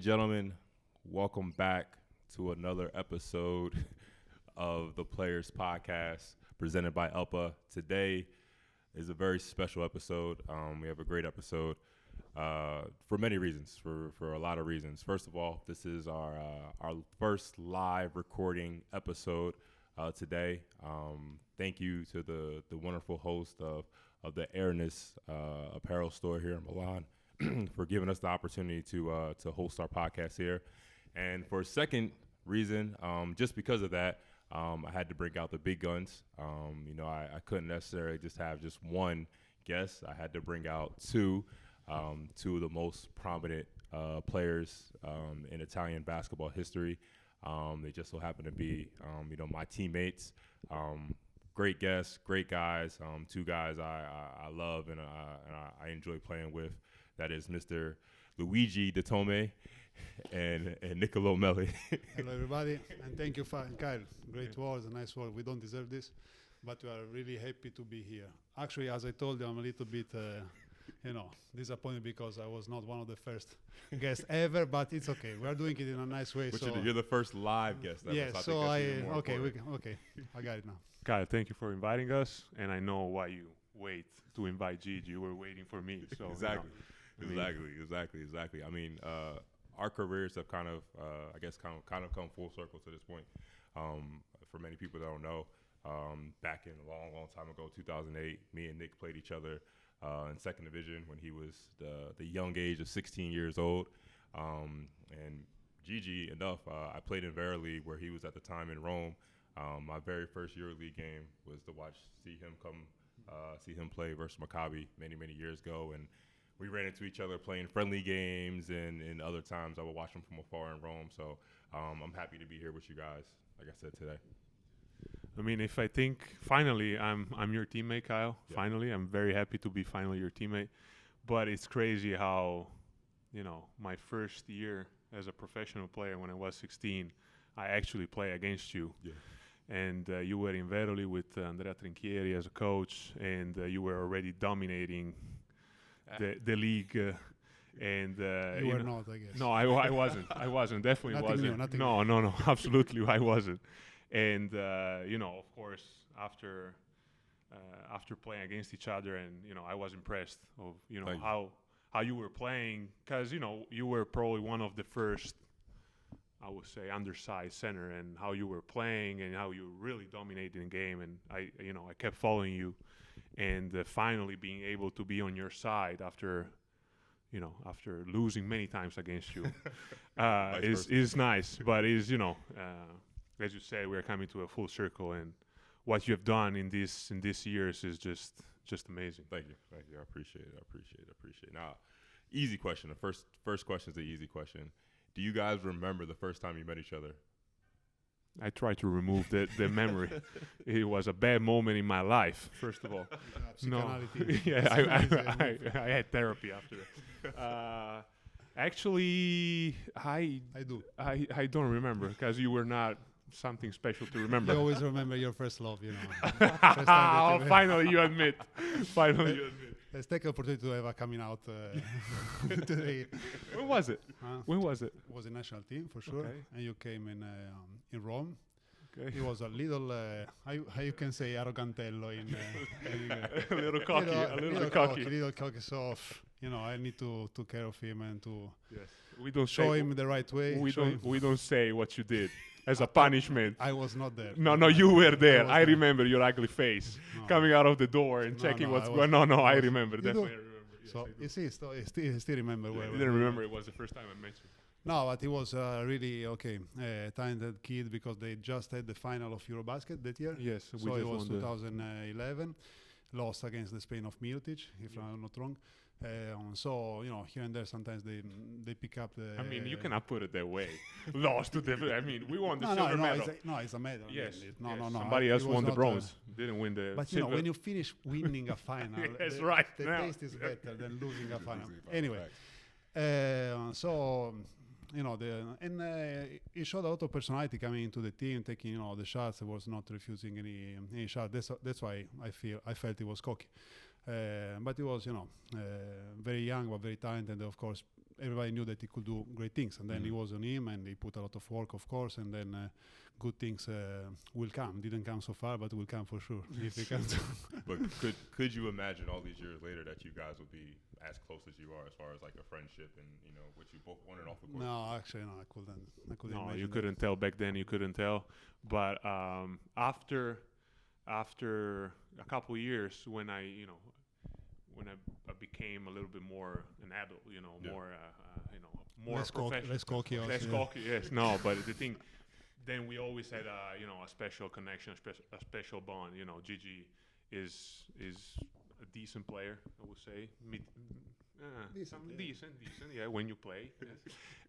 gentlemen, welcome back to another episode of the Players Podcast presented by Elpa. Today is a very special episode. We have a great episode for many reasons, for a lot of reasons. First of all, this is our first live recording episode today. Thank you to the wonderful host of the Airness apparel store here in Milan for giving us the opportunity to host our podcast here. And for a second reason, just because of that, I had to bring out the big guns. I couldn't necessarily just have just one guest. I had to bring out two of the most prominent players in Italian basketball history. They just so happen to be, my teammates. Great guests, great guys. Two guys I love and I enjoy playing with. That is Mr. Luigi Datome and Nicolò Melli. Hello, everybody, and thank you, Kyle. Great words, nice words. We don't deserve this, but we are really happy to be here. Actually, as I told you, I'm a little bit, disappointed because I was not one of the first guests ever, but it's okay. We are doing it in a nice way. But you're the first live guest ever. Yeah, so I got it now. Kyle, thank you for inviting us, and I know why you wait to invite Gigi. You were waiting for me. So Exactly. I mean, our careers have kind of come full circle to this point. For many people that don't know, back in a long time ago, 2008, me and Nick played each other in second division when he was the young age of 16 years old. And Gigi, I played in Verily where he was at the time in Rome. My very first EuroLeague game was to see him play versus Maccabi many years ago, and we ran into each other playing friendly games, and other times I would watch him from afar in Rome. So I'm happy to be here with you guys, like I said today. I mean, if I think finally I'm your teammate, Kyle. Yeah. Finally, I'm very happy to be finally your teammate. But it's crazy how, my first year as a professional player when I was 16, I actually play against you. Yeah. And you were in Veroli with Andrea Trinchieri as a coach, and you were already dominating the league. And You were not, I guess. No, I wasn't. I wasn't. Definitely wasn't. No, absolutely, I wasn't. And of course, after playing against each other, and I was impressed of how you were playing, because you were probably one of the first, I would say, undersized center, and how you were playing and how you really dominated the game. And I kept following you, and finally being able to be on your side after losing many times against you, is nice. But as you said, we're coming to a full circle, and what you have done in these years is just amazing. Thank you. I appreciate it. Now, easy question. The first question is the easy question. Do you guys remember the first time you met each other? I try to remove the memory. It was a bad moment in my life, first of all. No, I had therapy after that. Actually, I do. I don't remember, because you were not something special to remember. I always remember your first love, Finally, you admit. Let's take the opportunity to have a coming out today. When was it? It was a national team, for sure. Okay. And you came in Rome. Okay. He was a little, how you can say, arrogantello. A little cocky. A little cocky. So, I need to take care of him and to We don't show him the right way. We don't say what you did as a punishment. I was not there. No, you were there. I remember your ugly face coming out of the door and checking what's going on. No, I remember. Definitely, I remember. Yes, So I you see, still remember where. I didn't remember it was the first time I met you. No, but he was really talented kid, because they just had the final of Eurobasket that year. Yes, So it was 2011, lost against the Spain of Mirotic, if I'm not wrong. So here and there sometimes they pick up the. I mean, you cannot put it that way. Lost to the. I mean, we won the silver medal. It's a medal. Yes. No. Somebody else won the bronze. Didn't win the. But silver. when you finish winning a final, Yes, right. the Now. taste is better than losing a final. Anyway, so he showed a lot of personality coming into the team, taking the shots. He was not refusing any shot. That's why I felt he was cocky. But he was very young but very talented. Of course, everybody knew that he could do great things. And then he was on him, and he put a lot of work, of course, and then good things will come. Didn't come so far, but will come for sure if he comes. But could you imagine all these years later that you guys would be as close as you are as far as like a friendship and, you know, what you both wanted off the court? No, actually, no, I couldn't No, imagine you that. couldn't tell back then. You couldn't tell. But after a couple of years, when I became a little bit more an adult, more Less professional, less cocky also, less yeah. cocky. Yes, no, but the thing, then we always had a special connection, a special bond. You know, Gigi is a decent player, I would say. Decent, yeah, when you play.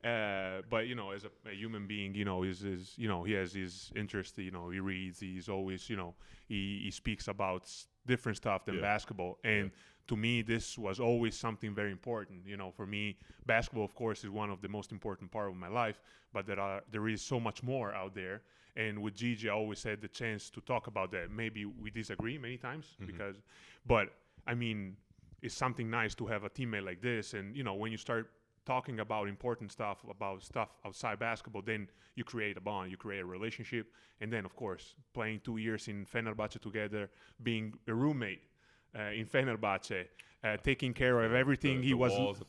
Yes. But you know, as a human being, you know, is he has his interest. You know, he reads. He's always, you know, he speaks about different stuff than basketball. And to me, this was always something very important. You know, for me, basketball, of course, is one of the most important part of my life. But there is so much more out there. And with Gigi, I always had the chance to talk about that. Maybe we disagree many times but I mean, it's something nice to have a teammate like this. And, you know, when you start talking about important stuff, about stuff outside basketball, then you create a bond, you create a relationship. And then, of course, playing 2 years in Fenerbahce together, being a roommate in Fenerbahce, taking care of everything. The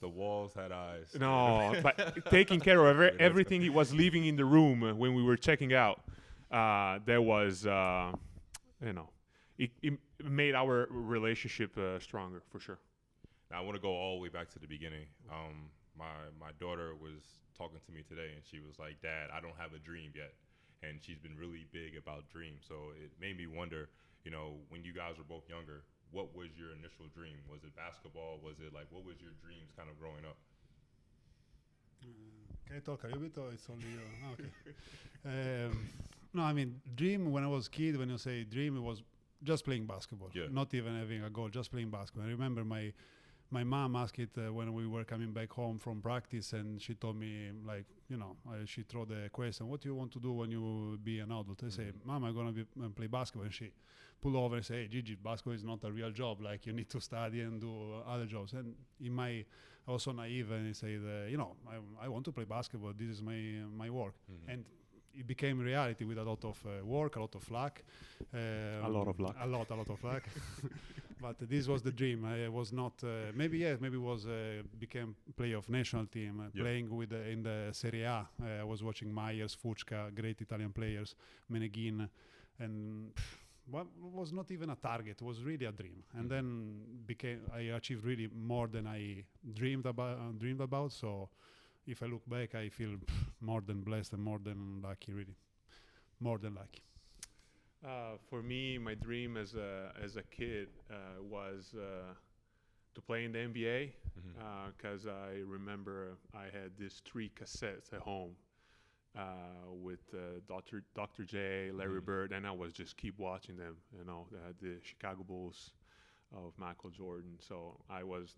walls had eyes. No, but taking care of everything. He was living in the room when we were checking out. There was, it made our relationship stronger, for sure. Now, I want to go all the way back to the beginning. My daughter was talking to me today, and she was like, "Dad, I don't have a dream yet." And she's been really big about dreams. So it made me wonder, you know, when you guys were both younger, what was your initial dream? Was it basketball? Was it like, what was your dreams kind of growing up? Can I talk a little bit, or it's only you? Okay. No, I mean, dream, when I was a kid, when you say dream, it was just playing basketball. Not even having a goal, just playing basketball. I remember my mom asked it when we were coming back home from practice, and she told me, like, you know, she threw the question, what do you want to do when you be an adult? I say, Mom, I'm going to play basketball. And she pull over and say, hey, Gigi, basketball is not a real job. Like, you need to study and do other jobs. And I was so naive, and I said, you know, I want to play basketball. This is my work. And it became reality with a lot of work, a lot of luck. A lot of luck. A lot of luck. But this was the dream. I was not, maybe was became player of national team, playing with in the Serie A. I was watching Myers, Fuchka, great Italian players, Meneghin, and was not even a target. It was really a dream. And then I achieved really more than I dreamed about. So if I look back, I feel more than blessed and more than lucky, really. More than lucky. For me, my dream as a kid was to play in the NBA, because I remember I had these 3 cassettes at home with Dr. J, Larry Bird, and I was just keep watching them. You know, the Chicago Bulls of Michael Jordan. So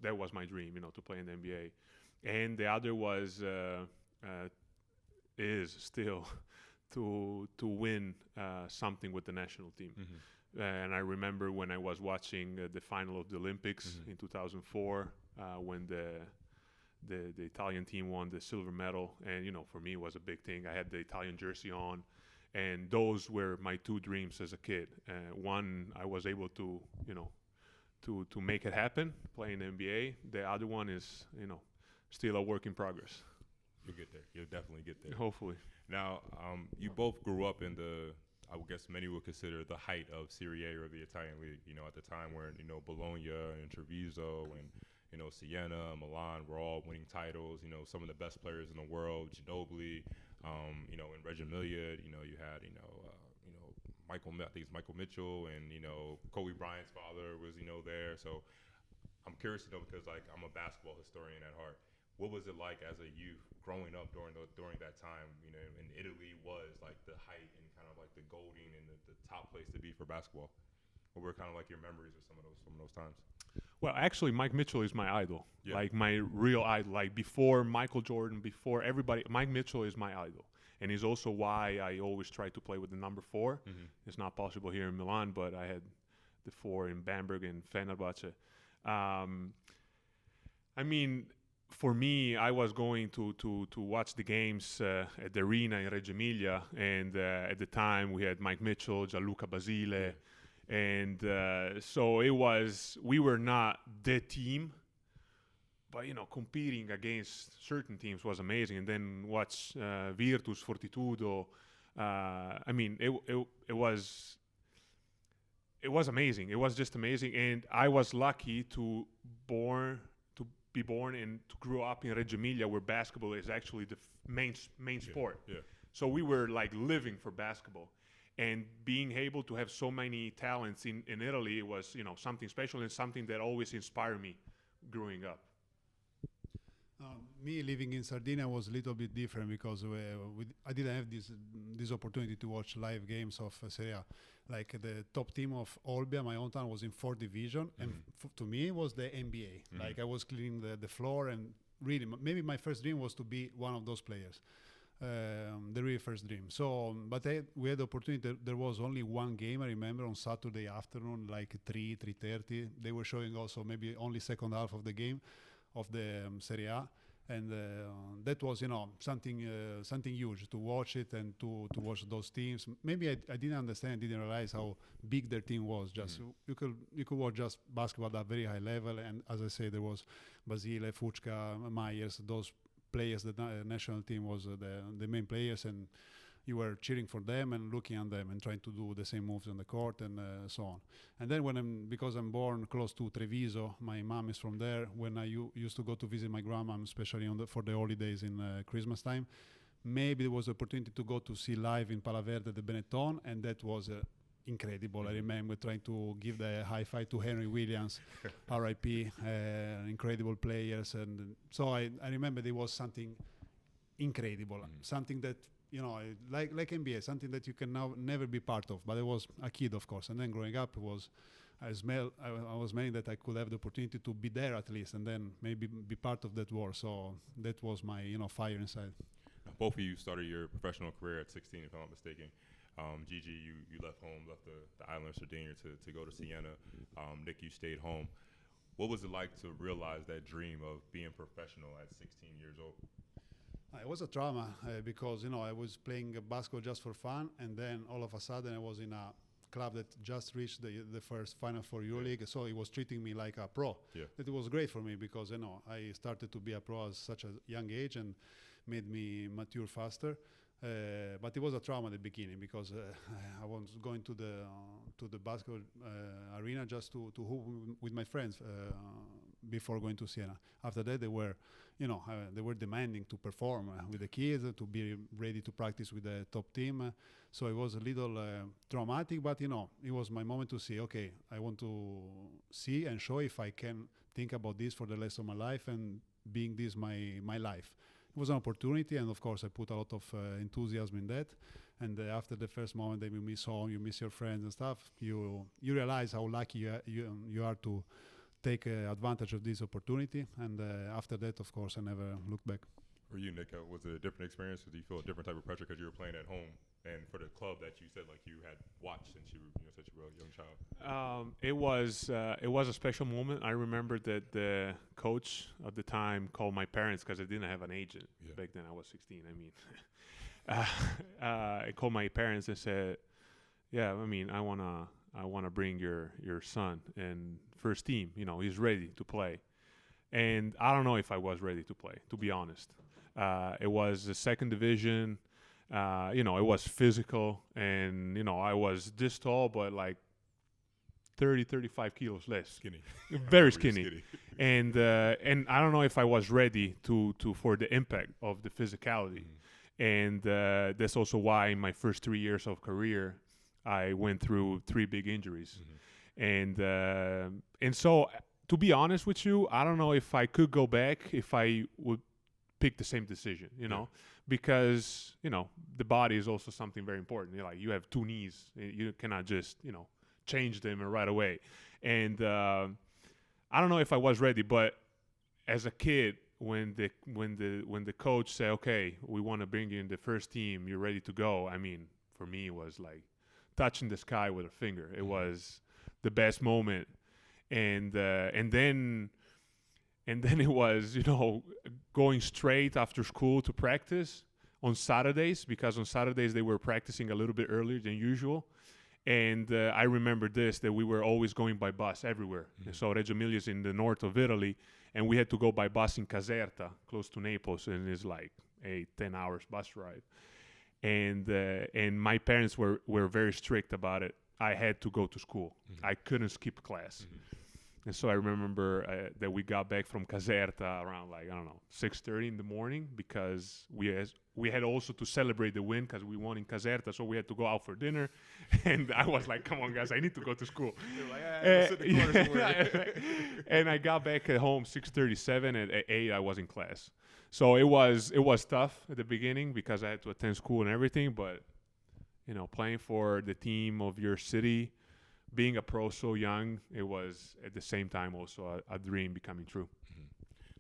that was my dream, you know, to play in the NBA. And the other is still to win something with the national team. And I remember when I was watching the final of the Olympics in 2004, when the Italian team won the silver medal. And, you know, for me, it was a big thing. I had the Italian jersey on. And those were my 2 dreams as a kid. One, I was able to, you know, to make it happen, play in the NBA. The other one is, you know, still a work in progress. You'll get there. You'll definitely get there. Hopefully. Now, you both grew up in I would guess many would consider the height of Serie A or the Italian league. You know, at the time where, you know, Bologna and Treviso and, you know, Siena, Milan were all winning titles. You know, some of the best players in the world, Ginobili, you know, in Reggio Emilia, you know, you had, I think it's Michael Mitchell, and, you know, Kobe Bryant's father was, you know, there. So I'm curious to know, because, like, I'm a basketball historian at heart. What was it like as a youth growing up during that time? You know, in Italy was like the height and kind of like the golden and the top place to be for basketball. What were kind of like your memories of some of those times? Well, actually, Mike Mitchell is my idol. Like my real idol. Like before Michael Jordan, before everybody, Mike Mitchell is my idol. And he's also why I always try to play with the number 4. It's not possible here in Milan, but I had the 4 in Bamberg and Fenerbahce. I mean, for me, I was going to watch the games at the arena in Reggio Emilia, and at the time we had Mike Mitchell, Gianluca Basile, and so we were not the team, but competing against certain teams was amazing. And then watch Virtus, Fortitudo. I mean, it was amazing. It was just amazing, and I was lucky to be born and to grow up in Reggio Emilia, where basketball is actually the main sport. Yeah. So we were like living for basketball, and being able to have so many talents in Italy was something special and something that always inspired me growing up. Me living in Sardinia was a little bit different because I didn't have this opportunity to watch live games of Serie A. Like the top team of Olbia, my hometown, was in 4th division, and to me it was the NBA. Like I was cleaning the floor, and really maybe my first dream was to be one of those players. The really first dream. So, but we had the opportunity. There was only one game I remember on Saturday afternoon, like 3:30. They were showing also maybe only second half of the game of the Serie A, and that was something huge to watch it and to watch those teams. Maybe I didn't understand, didn't realize how big their team was. Just you could watch just basketball at a very high level, and as I say, there was Basile, Fucca, Myers, those players. The national team was the main players, and you were cheering for them and looking at them and trying to do the same moves on the court and so on. And then because I'm born close to Treviso, my mom is from there. When I used to go to visit my grandma, especially for the holidays in Christmas time, maybe there was an opportunity to go to see live in Palaverde the Benetton, and that was incredible. I remember trying to give the high five to Henry Williams, R.I.P., incredible players. And so I remember there was something incredible, something that, like NBA, something that you can now never be part of. But I was a kid, of course, and then growing up, I was smelling that I could have the opportunity to be there at least, and then maybe be part of that war. So that was my fire inside. Both of you started your professional career at 16, if I'm not mistaken. Gigi, you left home, left the island of Sardinia to go to Siena. Nick, you stayed home. What was it like to realize that dream of being professional at 16 years old? It was a trauma because I was playing basketball just for fun, and then all of a sudden I was in a club that just reached the first Final Four EuroLeague, so it was treating me like a pro. Yeah. It was great for me because I started to be a pro at such a young age and made me mature faster. But it was a trauma at the beginning because I was going to the basketball arena just to hoop with my friends before going to Siena. After that, they were demanding to perform with the kids, to be ready to practice with the top team. So it was a little traumatic, but it was my moment to see, okay, I want to see and show if I can think about this for the rest of my life and being this my life. It was an opportunity, and of course I put a lot of enthusiasm in that. And after the first moment that you miss home, you miss your friends and stuff, you realize how lucky you are to take advantage of this opportunity. And after that, of course, I never looked back. For you, Nick, was it a different experience? Did you feel a different type of pressure because you were playing at home, and for the club that you said like you had watched since you were a young child? It was a special moment. I remember that the coach at the time called my parents because I didn't have an agent back then. I was 16. I called my parents and said, "Yeah, I wanna bring your son and first team. He's ready to play." And I don't know if I was ready to play, to be honest. It was the second division. It was physical, and I was this tall, but like 35 kilos less. Skinny. Very skinny. And I don't know if I was ready for the impact of the physicality. And that's also why in my first 3 years of career, I went through 3 big injuries. And so, to be honest with you, I don't know if I could go back, if I would pick the same decision, because, the body is also something very important. You have 2 knees. You cannot just, change them right away. And I don't know if I was ready, but as a kid, when the coach said, "Okay, we want to bring you in the first team, you're ready to go," for me, it was like touching the sky with a finger. It was the best moment. And then And then it was, going straight after school to practice on Saturdays, because on Saturdays they were practicing a little bit earlier than usual. And I remember that we were always going by bus everywhere. And so Reggio Emilia is in the north of Italy, and we had to go by bus in Caserta, close to Naples, and it's like a 10 hours bus ride. And my parents were very strict about it. I had to go to school. I couldn't skip class. And so I remember that we got back from Caserta around 6:30 in the morning, because we had also to celebrate the win because we won in Caserta, so we had to go out for dinner. And I was like, come on, guys, I need to go to school. And I got back at home 6:37, and at 8 I was in class. So it was tough at the beginning because I had to attend school and everything, but playing for the team of your city, being a pro so young, it was at the same time also a dream becoming true.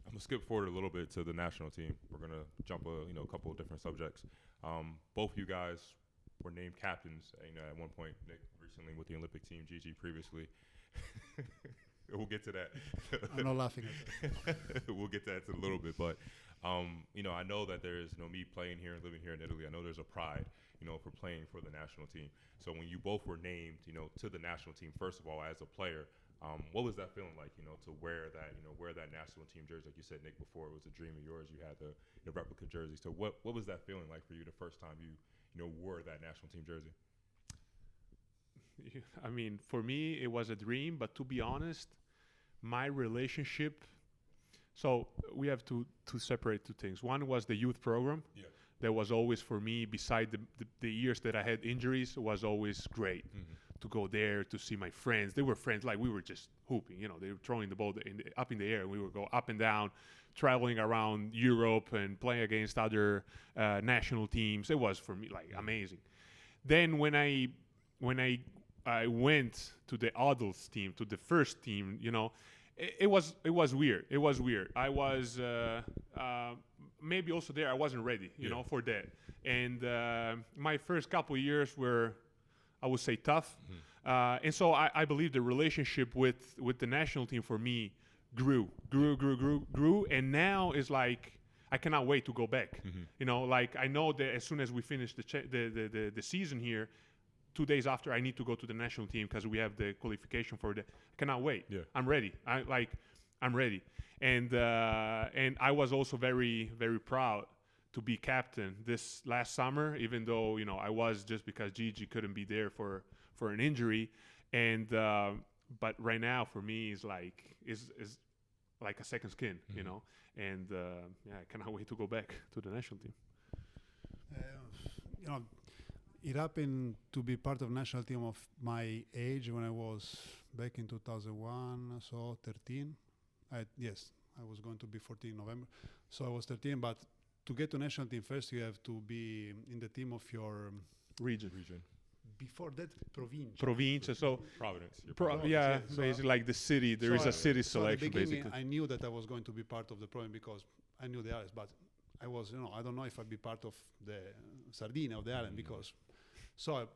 I'm gonna skip forward a little bit to the national team. We're gonna jump a couple of different subjects. Both you guys were named captains. At one point, Nick recently with the Olympic team, Gigi previously. We'll get to that. I'm not laughing at that. We'll get to that in a little bit, but I know that there's me playing here and living here in Italy. I know there's a pride, for playing for the national team. So when you both were named, to the national team, first of all, as a player, what was that feeling like, to wear that national team jersey? Like you said, Nick, before, it was a dream of yours. You had the replica jersey. So what was that feeling like for you the first time you wore that national team jersey? I mean, for me, it was a dream, but to be honest, my relationship, so we have to separate two things. One was the youth program. Yeah. That was always, for me, beside the years that I had injuries, was always great to go there, to see my friends. They were friends, like we were just hooping, they were throwing the ball up in the air, and we would go up and down, traveling around Europe and playing against other national teams. It was, for me, amazing. Then when I went to the adults team, to the first team, it was weird. It was weird. I was maybe also there I wasn't ready, for that. And my first couple of years were, I would say, tough. And so I believe the relationship with the national team for me grew. And now is like, I cannot wait to go back. I know that as soon as we finish the season here, 2 days after, I need to go to the national team because we have the qualification for the. I cannot wait. Yeah. I'm ready. I'm ready. And I was also very, very proud to be captain this last summer, even though I was, just because Gigi couldn't be there for an injury. And but right now for me is like a second skin, And I cannot wait to go back to the national team. It happened to be part of national team of my age when I was back in 2001, so 13. Yes, I was going to be 14 in November. So I was 13, but to get to national team first, you have to be in the team of your region. Before that, Provincia, so Providence. So it's like the city. There is a city selection, basically. I knew that I was going to be part of the program because I knew the islands, but I was, I don't know if I'd be part of the Sardinia of the island because. So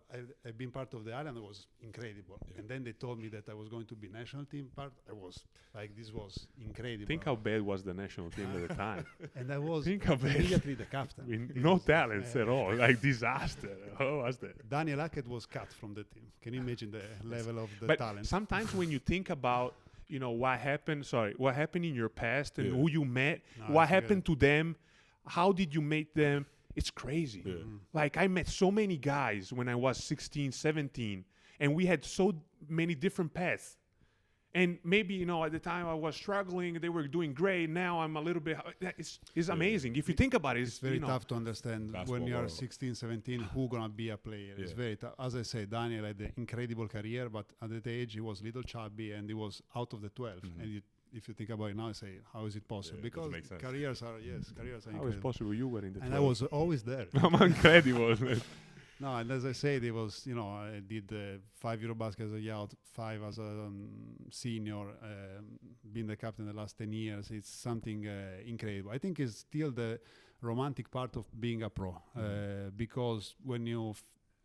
I've been part of the island. It was incredible. Yeah. And then they told me that I was going to be national team part. I was like, this was incredible. Think how bad was the national team at the time. And I was immediately the captain. With no talents at all. Like disaster. How was that? Daniel Hackett was cut from the team. Can you imagine the level of the talent? Sometimes when you think about, what happened in your past and who you met, what happened to them, how did you make them? It's crazy. Yeah. Like I met so many guys when I was 16, 17, and we had so many different paths. And maybe, at the time I was struggling, they were doing great. Now I'm a little bit, it's amazing. If you think about it, it's very tough to understand when you are 16, 17, who's going to be a player. Yeah. It's very tough. As I say, Daniel had an incredible career, but at that age he was little chubby and he was out of the 12. And if you think about it now, you say, how is it possible? Because careers are incredible. How is it possible you were in the 12? And I was always there. I'm incredible. No, and as I said, it was, I did 5 Eurobasket as a youth, 5 as a senior, being the captain the last 10 years. It's something incredible. I think it's still the romantic part of being a pro, because when you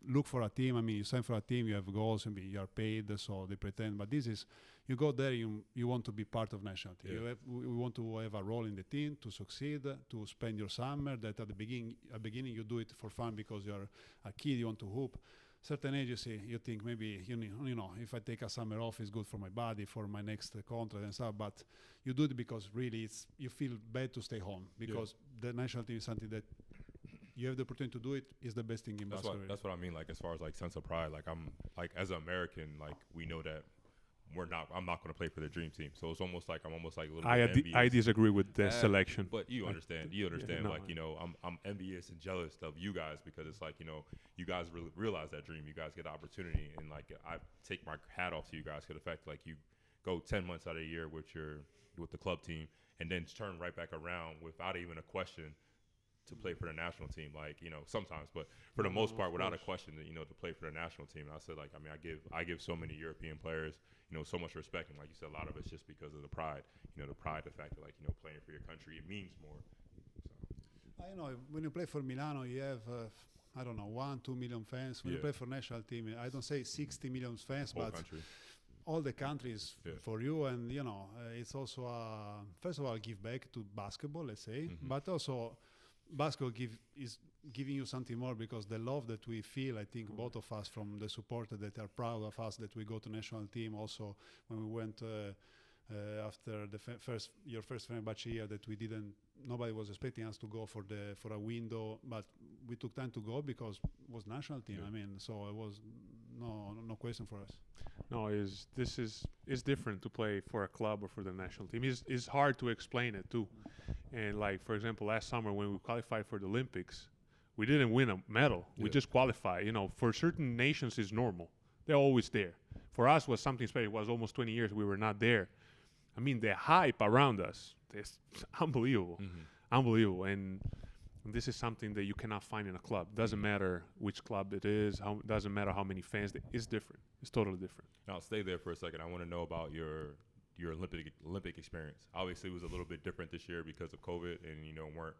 look for a team. I mean, you sign for a team, you have goals, and you are paid, so they pretend. But this is, you go there, you want to be part of national team. Yeah. We want to have a role in the team, to succeed, to spend your summer. That at the beginning you do it for fun because you're a kid, you want to hoop. Certain ages, you think maybe, you know, if I take a summer off, it's good for my body, for my next contract and stuff. But you do it because really you feel bad to stay home, because the national team is something that you have the opportunity to do it, is the best thing in basketball. That's what I mean. Like, as far as like sense of pride, like I'm like, as an American, like we know that I'm not going to play for the dream team. So it's almost like I'm almost like a little bit envious. I disagree with the selection. But you understand. No, like, you know, I'm envious and jealous of you guys, because it's like, you know, you guys really realize that dream. You guys get the opportunity, and like I take my hat off to you guys for the fact like you go 10 months out of the year with the club team, and then turn right back around without even a question to play for the national team. Like, you know, sometimes, but for the most part, without a question, you know, to play for the national team. And I said, like, I mean, I give so many European players, you know, so much respect, and like you said, a lot of it's just because of the pride. You know, the fact that, like, you know, playing for your country, it means more. So. I know when you play for Milano, you have I don't know, 1-2 million fans. When you play for national team, I don't say 60 million fans, Whole but country. all the countries for you. And you know, it's also first of all, give back to basketball, let's say, but also basketball is giving you something more, because the love that we feel, I think both of us, from the supporters that are proud of us that we go to national team. Also when we went after the your first Fenerbahce year, that nobody was expecting us to go for a window, but we took time to go because it was national team. I mean, so it was no question for us. No, it's different to play for a club or for the national team. It's hard to explain it too. And like, for example, last summer when we qualified for the Olympics, we didn't win a medal. We just qualified. You know, for certain nations it's normal. They're always there. For us, was something special. It was almost 20 years we were not there. I mean, the hype around us is unbelievable. Unbelievable. And this is something that you cannot find in a club. Doesn't matter which club it is. Doesn't matter how many fans. It's different. It's totally different. Now, stay there for a second. I want to know about your Olympic experience. Obviously, it was a little bit different this year because of COVID, and you know, weren't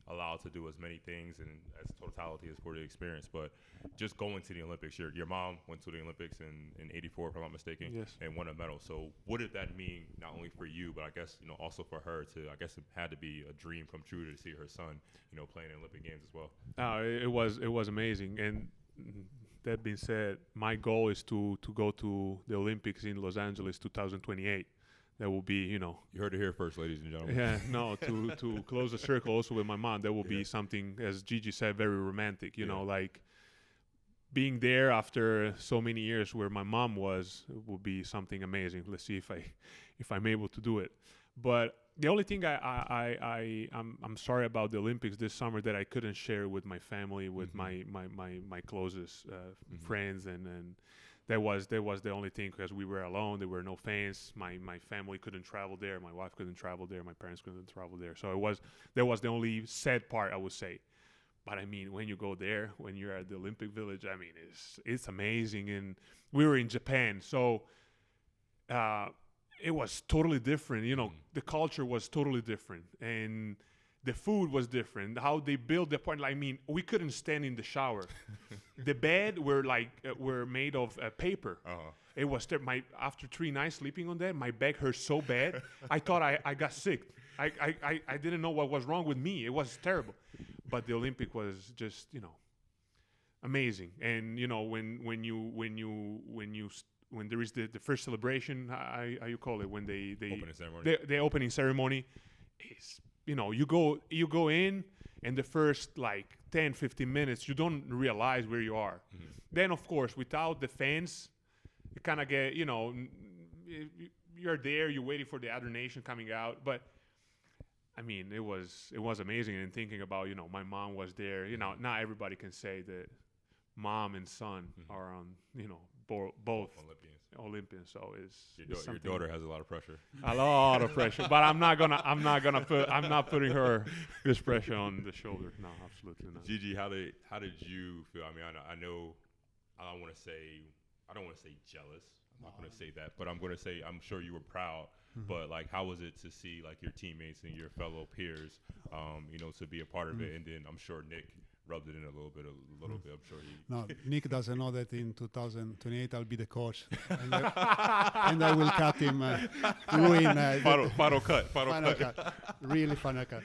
allowed to do as many things and as totality as for the experience. But just going to the Olympics, your mom went to the Olympics in '84, if I'm not mistaken, and won a medal. So what did that mean, not only for you, but I guess, you know, also for her to, I guess it had to be a dream come true to see her son, you know, playing in Olympic Games as well. It was amazing. And that being said, my goal is to go to the Olympics in Los Angeles 2028. That will be, you know. You heard it here first, ladies and gentlemen. Yeah, no, to close the circle also with my mom, that will be something, as Gigi said, very romantic, you know, like being there after so many years where my mom was, will be something amazing. Let's see if I'm able to do it. But the only thing I'm sorry about the Olympics this summer that I couldn't share with my family, with my closest friends, and that was the only thing, because we were alone. There were no fans. My family couldn't travel there. My wife couldn't travel there. My parents couldn't travel there. So that was the only sad part, I would say. But I mean, when you go there, when you're at the Olympic Village, I mean, it's amazing. And we were in Japan, so it was totally different. You know, the culture was totally different, and the food was different. How they built the apartment. I mean, we couldn't stand in the shower. The bed were made of paper. It was after 3 nights sleeping on that, my back hurt so bad. I thought I got sick. I didn't know what was wrong with me. It was terrible. But the Olympic was just, you know, amazing. And you know, when there is the first celebration, how you call it, when they opening ceremony. The opening ceremony is, you know, you go in, and the first like 10-15 minutes you don't realize where you are. Then of course, without the fans, you kind of get, you know, you're there, you're waiting for the other nation coming out. But I mean, it was amazing. And thinking about, you know, my mom was there. You know, not everybody can say that mom and son are on, you know, both Olympians. So your daughter has a lot of pressure. A lot of pressure, but I'm not not putting her this pressure on the shoulder. No, absolutely not. Gigi, how did you feel? I mean, I know I don't want to say jealous. I'm not going to say that, but I'm going to say I'm sure you were proud. But like, how was it to see like your teammates and your fellow peers, you know, to be a part of it? And then I'm sure Nick rubbed it in a little bit. I'm sure he. No, Nick doesn't know that in 2028 I'll be the coach, and I will cut him. Ruin. Final cut. Really final cut.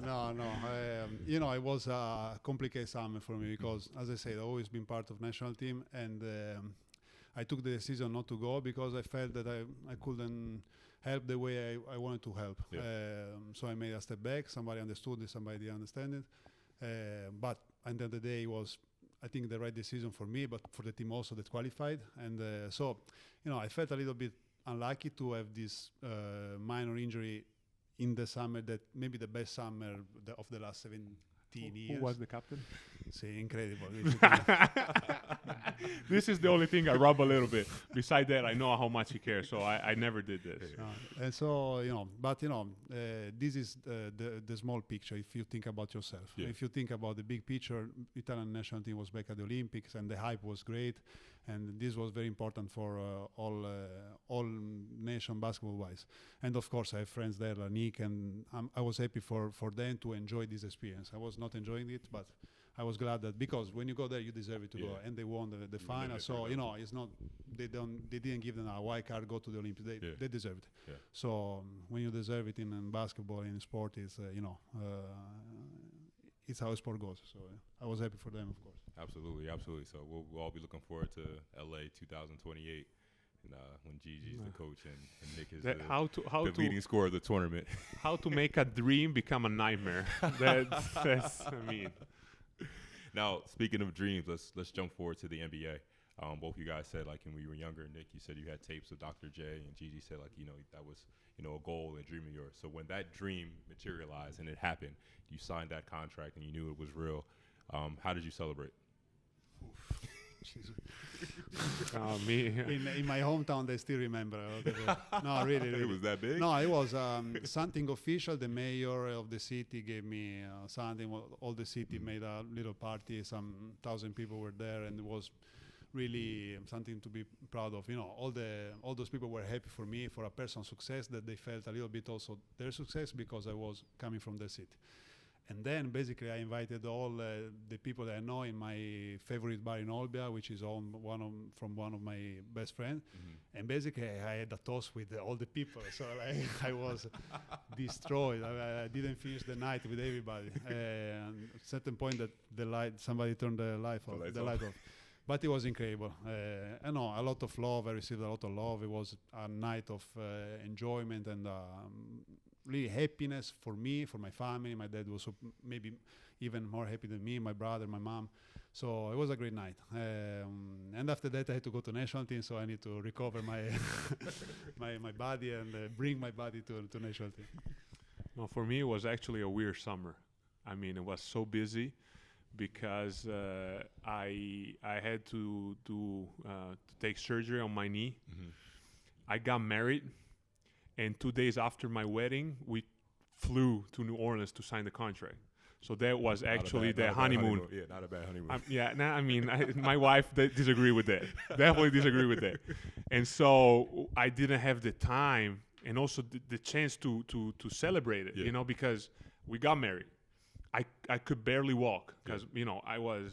No. It was a complicated summer for me because, as I said, I've always been part of national team, and I took the decision not to go because I felt that I couldn't help the way I wanted to help. Yeah. So I made a step back. Somebody understood it, somebody didn't understand it. But at the end of the day, it was, I think, the right decision for me, but for the team also that qualified. And so, I felt a little bit unlucky to have this minor injury in the summer, that maybe the best summer of the last 17 years. Who was the captain? See, incredible. This is the only thing I rub a little bit. Besides that, I know how much he cares, so I never did this. And so, this is the small picture if you think about yourself. Yeah. If you think about the big picture, Italian national team was back at the Olympics and the hype was great. And this was very important for all nation basketball-wise. And of course, I have friends there, like Nick, and I was happy for them to enjoy this experience. I was not enjoying it, but I was glad that, because when you go there, you deserve it to go, and they won the final. So it's not they didn't give them a white card, go to the Olympics. They deserve it. Yeah. So when you deserve it in basketball, in sport, it's it's how sport goes. So I was happy for them, of course. Absolutely. So we'll all be looking forward to LA 2028. And, when Gigi's the coach and Nick is the leading scorer of the tournament. How to make a dream become a nightmare. That's Now, speaking of dreams, let's jump forward to the NBA. Both you guys said, like, when we were younger, Nick, you said you had tapes of Dr. J, and Gigi said, like, that was, a goal and dream of yours. So when that dream materialized and it happened, you signed that contract and you knew it was real. How did you celebrate? Me. In my hometown, they still remember. No, really. It was that big? No, it was something official. The mayor of the city gave me something. All the city made a little party. Some 1,000 people were there, and it was really something to be proud of. All those people were happy for me, for a personal success, that they felt a little bit also their success because I was coming from the city. And then basically I invited all the people that I know in my favorite bar in Olbia, which is from one of my best friends. Mm-hmm. And basically I had a toast with all the people. So I was destroyed. I didn't finish the night with everybody. And at a certain point that somebody turned the light off. But it was incredible. A lot of love. I received a lot of love. It was a night of enjoyment and really happiness for me, for my family. My dad was maybe even more happy than me, my brother, my mom. So it was a great night. And after that, I had to go to national team, so I need to recover my my body and bring my body to national team. No, for me, it was actually a weird summer. I mean, it was so busy because I had to take surgery on my knee. Mm-hmm. I got married. And 2 days after my wedding, we flew to New Orleans to sign the contract. So that was actually the honeymoon. Yeah, not a bad honeymoon. My wife disagree with that. Definitely disagree with that. And so I didn't have the time and also the chance to celebrate it, because we got married. I could barely walk because, I was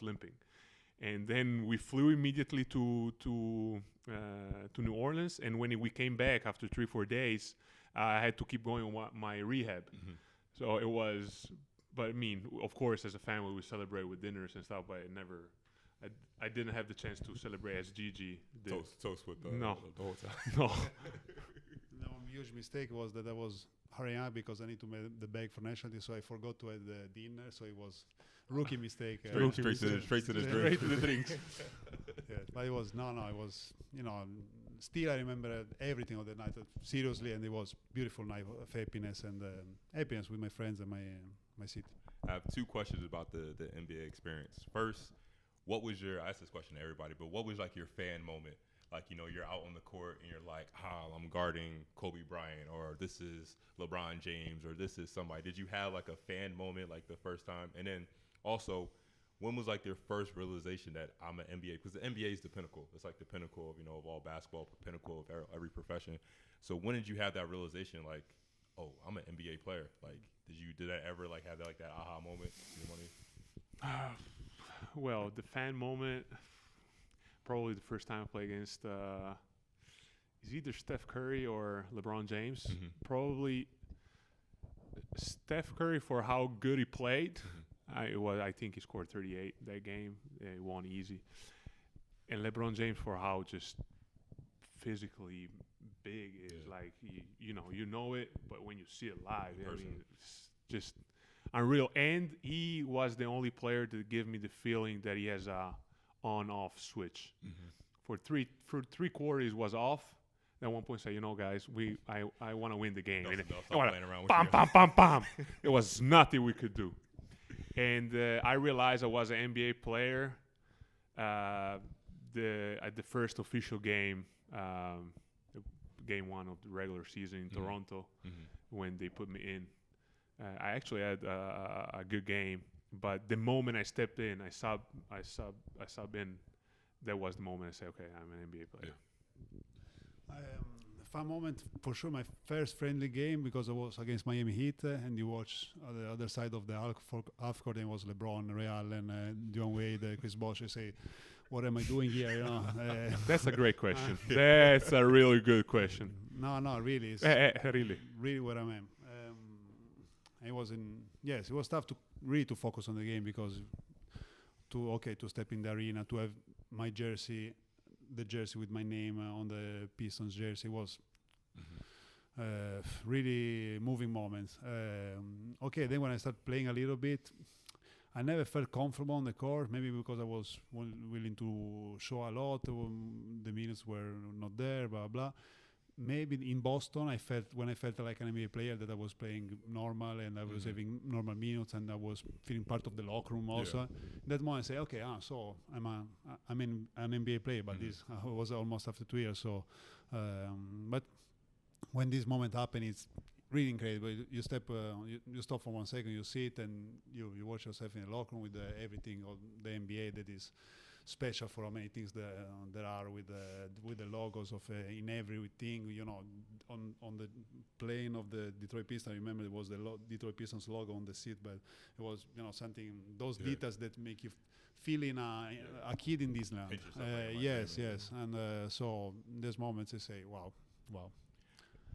limping. And then we flew immediately to New Orleans. And when we came back after 3-4 days, I had to keep going on my rehab. Mm-hmm. So it was, but I mean, of course, as a family, we celebrate with dinners and stuff. But I didn't have the chance to celebrate as Gigi did. Toast with the whole time. No. No, a huge mistake was that I was hurrying up because I need to make the bag for national team, so I forgot to add the dinner. So it was rookie mistake. Straight to the drinks. Yeah, but it was it was still I remember everything of the night seriously, and it was beautiful night of happiness and happiness with my friends and my city. I have two questions about the NBA experience. First, I asked this question to everybody, but what was like your fan moment? Like, you're out on the court and you're like, I'm guarding Kobe Bryant, or this is LeBron James, or this is somebody. Did you have like a fan moment like the first time? And then also, when was like your first realization that I'm an NBA? Because the NBA is the pinnacle. It's like the pinnacle of, of all basketball, pinnacle of every profession. So when did you have that realization? Like, oh, I'm an NBA player. Like, did that ever like have that aha moment? Well, the fan moment, probably the first time I played against is either Steph Curry or LeBron James. Mm-hmm. Probably Steph Curry for how good he played. Mm-hmm. I think he scored 38 that game. He won easy. And LeBron James for how just physically big is. Like you know it, but when you see it live, I mean, it's just unreal. And he was the only player to give me the feeling that he has a on-off switch. Mm-hmm. For three quarters was off. At one point, say, guys, I want to win the game. No, playing around with bam. There was nothing we could do. And I realized I was an NBA player at the first official game, game 1 of the regular season in Toronto, when they put me in. I actually had a good game, but the moment I stepped in, I sub in. That was the moment I said, okay, I'm an NBA player. Fun moment for sure. My first friendly game, because I was against Miami Heat, and you watch on the other side of the half court, and it was LeBron, Ray Allen, Dwayne Wade, Chris Bosh. I say, what am I doing here? That's a great question. That's a really good question. No, really, it's really where I am. It was tough to focus on the game, because to step in the arena, to have my jersey, the jersey with my name on the Pistons jersey, was really moving moments. Then when I started playing a little bit, I never felt comfortable on the court, maybe because I was willing to show a lot, the minutes were not there, blah, blah. Maybe in Boston, when I felt like an NBA player, that I was playing normal and I was having normal minutes and I was feeling part of the locker room also. Yeah. That moment I say, okay, so I'm an NBA player, but this was almost after 2 years. So, but when this moment happened, it's really incredible. You stop for 1 second, you sit and you watch yourself in the locker room with everything of the NBA that is special for how many things there are with the logos of in everything, on the plane of the Detroit Pistons. I remember it was the Detroit Pistons logo on the seat, but it was something, those details that make you feeling a kid in Disneyland. Yes, and so there's moments I say, wow.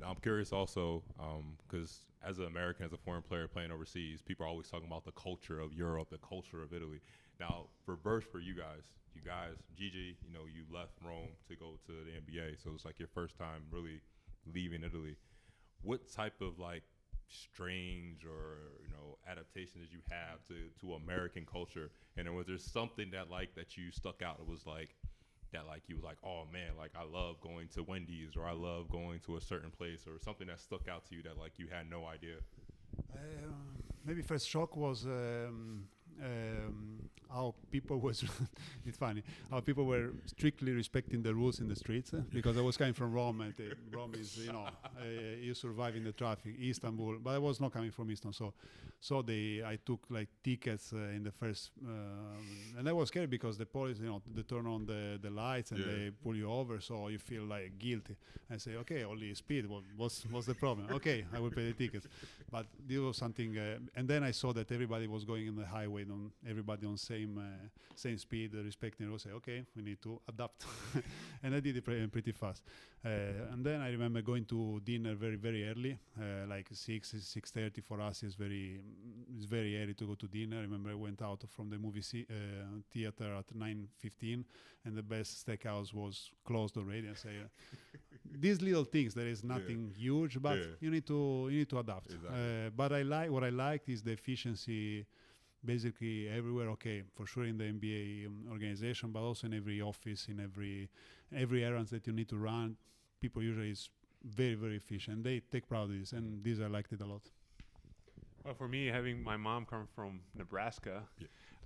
Now I'm curious also, because as an American, as a foreign player playing overseas, people are always talking about the culture of Europe, the culture of Italy. Now, reverse for you guys, Gigi, you left Rome to go to the NBA, so it's like your first time really leaving Italy. What type of like strange or adaptation did you have to American culture? And then was there something that you stuck out? It was like that, like you was like, oh man, like I love going to Wendy's, or I love going to a certain place, or something that stuck out to you that like you had no idea? Maybe first shock was how people was it's funny how people were strictly respecting the rules in the streets, because I was coming from Rome, and Rome is you survive in the traffic. Istanbul, but I was not coming from Istanbul, so I took like tickets in the first and I was scared because the police they turn on the lights and they pull you over, so you feel like guilty. I say, okay, only speed, what's the problem? Okay, I will pay the tickets. But this was something, and then I saw that everybody was going in the highway, everybody on same speed, respecting the rules. Say, okay, we need to adapt. And I did it pretty fast. And then I remember going to dinner very, very early, like 6:30 for us is very early to go to dinner. I remember I went out from the movie theater at 9:15, and the best steakhouse was closed already. I say, these little things, there is nothing huge, but you need to adapt. Exactly. But what I liked is the efficiency. Basically everywhere, okay, for sure in the NBA organization, but also in every office, in every errands that you need to run, people usually is very, very efficient. They take pride of this, and I liked it a lot. Well, for me, having my mom come from Nebraska,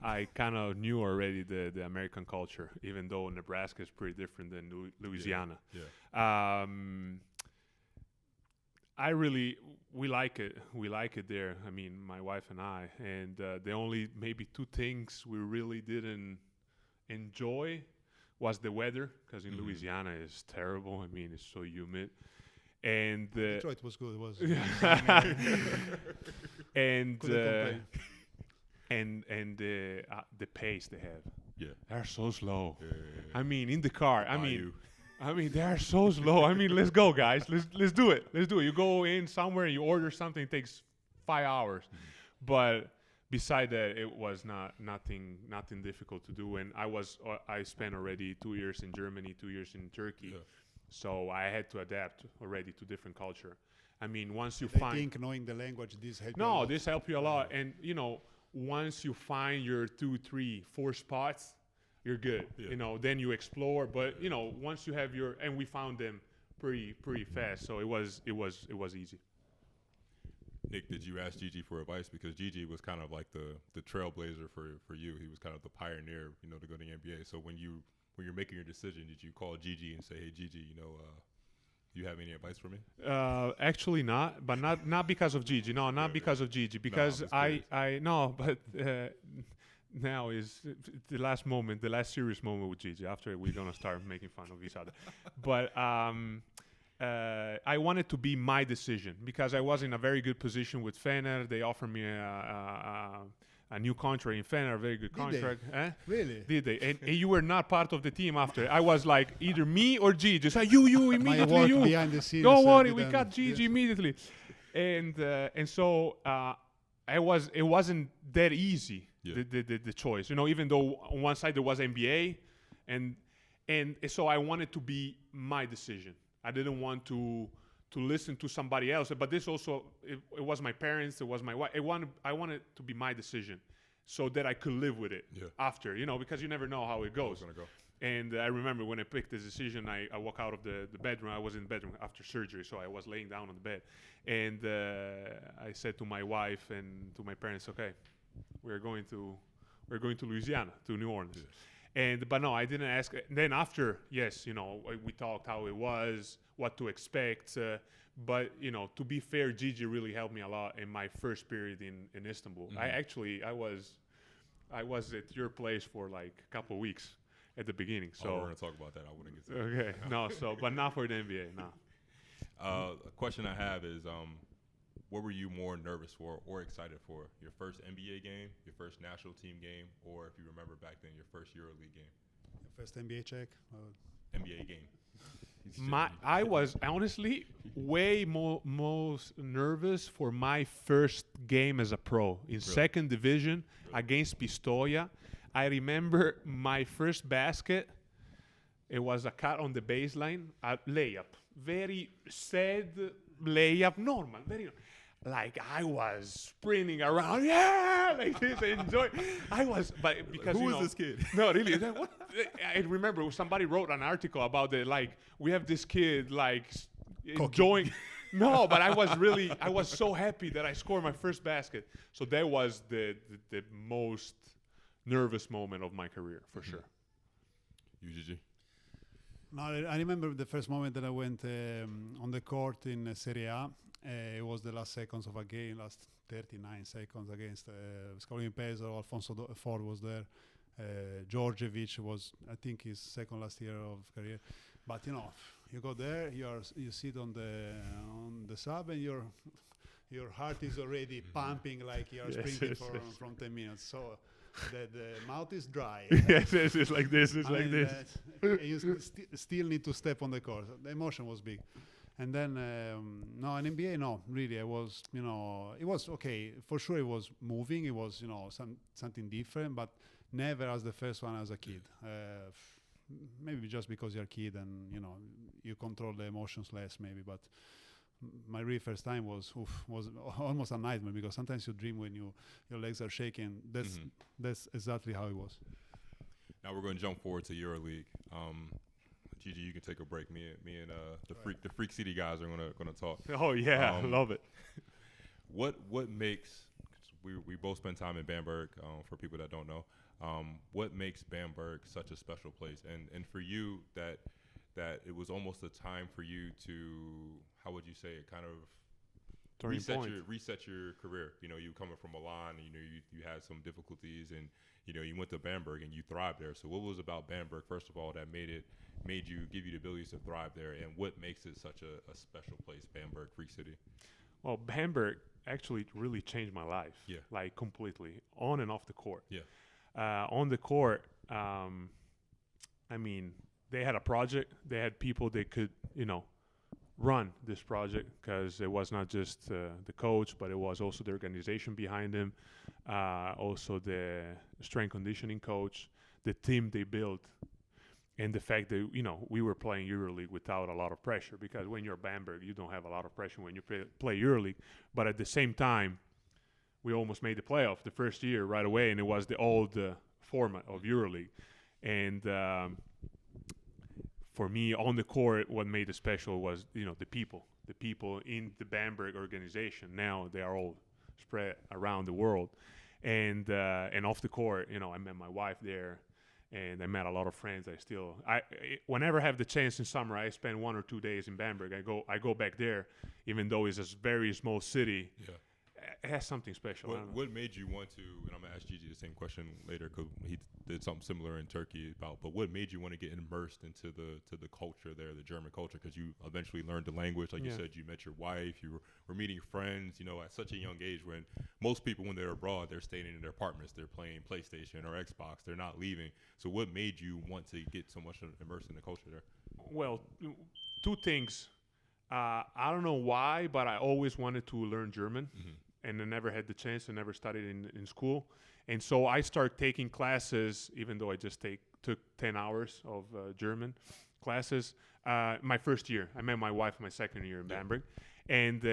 I kind of knew already the American culture, even though Nebraska is pretty different than Louisiana. We like it. We like it there. I mean, my wife and I. And the only maybe two things we really didn't enjoy was the weather, because in Louisiana it's terrible. I mean, it's so humid. And Detroit was good. It was. and Couldn't complain. and the pace they have. Yeah. They're so slow. Yeah. I mean, in the car. I Bayou. mean, they are so slow. I mean, let's go, guys. Let's do it. Let's do it. You go in somewhere, you order something, it takes 5 hours. But beside that, it was nothing difficult to do. And I spent already 2 years in Germany, 2 years in Turkey, so I had to adapt already to different culture. I mean, once you I think knowing the language, this helped. No, this helped you a lot. And once you find your 2, 3, 4 spots, you're good. Yeah. Then you explore. But once you have and we found them pretty fast, so it was easy. Nick, did you ask Gigi for advice? Because Gigi was kind of like the trailblazer for you. He was kind of the pioneer, to go to the NBA. So when you're making your decision, did you call Gigi and say, "Hey, Gigi, do you have any advice for me?" Actually not, but not because of Gigi. No, not because of Gigi. Because now is the last serious moment with Gigi. After we're gonna start making fun of each other. But I wanted to be my decision because I was in a very good position with Fener. They offered me a new contract in Fener, a very good contract. Really? Did they? And you were not part of the team after. I was like either me or Gigi. So you immediately. My work behind the scenes. Don't worry, we got Gigi immediately. And so it wasn't that easy. Yeah. The choice, even though on one side there was NBA, and so I wanted to be my decision. I didn't want to listen to somebody else. But this also, it was my parents, it was my wife. I wanted to be my decision, so that I could live with it after, because you never know how it goes. Gonna go. And I remember when I picked this decision, I walk out of the bedroom. I was in the bedroom after surgery, so I was laying down on the bed, and I said to my wife and to my parents, "Okay, we're going to Louisiana, to New Orleans." Yeah. But no, I didn't ask. Then after, yes, we talked how it was, what to expect. But to be fair, Gigi really helped me a lot in my first period in Istanbul. Mm-hmm. I was at your place for like a couple of weeks at the beginning. So we're gonna talk about that. I wouldn't get to that. Okay, no. So, but not for the NBA, no. A question I have is, what were you more nervous for or excited for? Your first NBA game, your first national team game, or if you remember back then, your first EuroLeague game? First NBA check? NBA game. I was honestly way most nervous for my first game as a pro in second division against Pistoia. I remember my first basket. It was a cut on the baseline, a layup. Very sad layup, normal, very normal. Like I was sprinting around, like this, enjoy. But because who was this kid? No, really. What? I remember somebody wrote an article about we have this kid like enjoying. No, but I was so happy that I scored my first basket. So that was the most nervous moment of my career for sure. You, Gigi? No, I remember the first moment that I went on the court in Serie A. It was the last seconds of a game, last 39 seconds against Scaloni Pesaro. Alfonso Ford was there. Djordjevic was, I think, his second last year of career. But you go there, you sit on the sub, and your heart is already pumping like you are sprinting from 10 minutes. So the mouth is dry. Yes, it's like this. It's like this. You still need to step on the court. The emotion was big. And then, no, in NBA, no, really, it was okay. For sure, it was moving. It was, something different, but never as the first one as a kid. Maybe just because you're a kid and, you control the emotions less, maybe. But my really first time was almost a nightmare, because sometimes you dream when your legs are shaking. That's exactly how it was. Now we're going to jump forward to EuroLeague. Gigi, you can take a break. Me and the Freak City guys are gonna talk. Oh yeah, I love it. What makes we both spend time in Bamberg? For people that don't know, what makes Bamberg such a special place? And for you, that it was almost a time for you to, how would you say it, kind of turning point. Reset your career. You know, you coming from Milan, you know, you had some difficulties, and you know, you went to Bamberg and you thrived there. So what was about Bamberg, first of all, that made you give you the abilities to thrive there, and what makes it such a special place, Bamberg, Free City? Well, Bamberg actually really changed my life. Yeah. Like completely, on and off the court. Yeah. On the court, I mean, they had a project. They had people that could, you know, run this project, because it was not just the coach, but it was also the organization behind him, also the strength conditioning coach, the team they built, and the fact that, you know, we were playing EuroLeague without a lot of pressure, because when you're Bamberg, you don't have a lot of pressure when you play EuroLeague. But at the same time, we almost made the playoff the first year right away, and it was the old format of EuroLeague. And for me, on the court, what made it special was, you know, the people in the Bamberg organization. Now they are all spread around the world, and off the court, you know, I met my wife there, and I met a lot of friends. Whenever I have the chance in summer, I spend 1 or 2 days in Bamberg. I go back there, even though it's a very small city. Yeah. It has something special. What made you want to, and I'm going to ask Gigi the same question later, because he did something similar in Turkey, but what made you want to get immersed into the culture there, the German culture? Because you eventually learned the language. Like you said, you met your wife, you were meeting friends, you know, at such a young age, when most people, when they're abroad, they're staying in their apartments, they're playing PlayStation or Xbox, they're not leaving. So what made you want to get so much immersed in the culture there? Well, two things. I don't know why, but I always wanted to learn German. Mm-hmm. And I never had the chance. I never studied in school. And so I started taking classes, even though I just took 10 hours of German classes. My first year, I met my wife my second year in Bamberg. And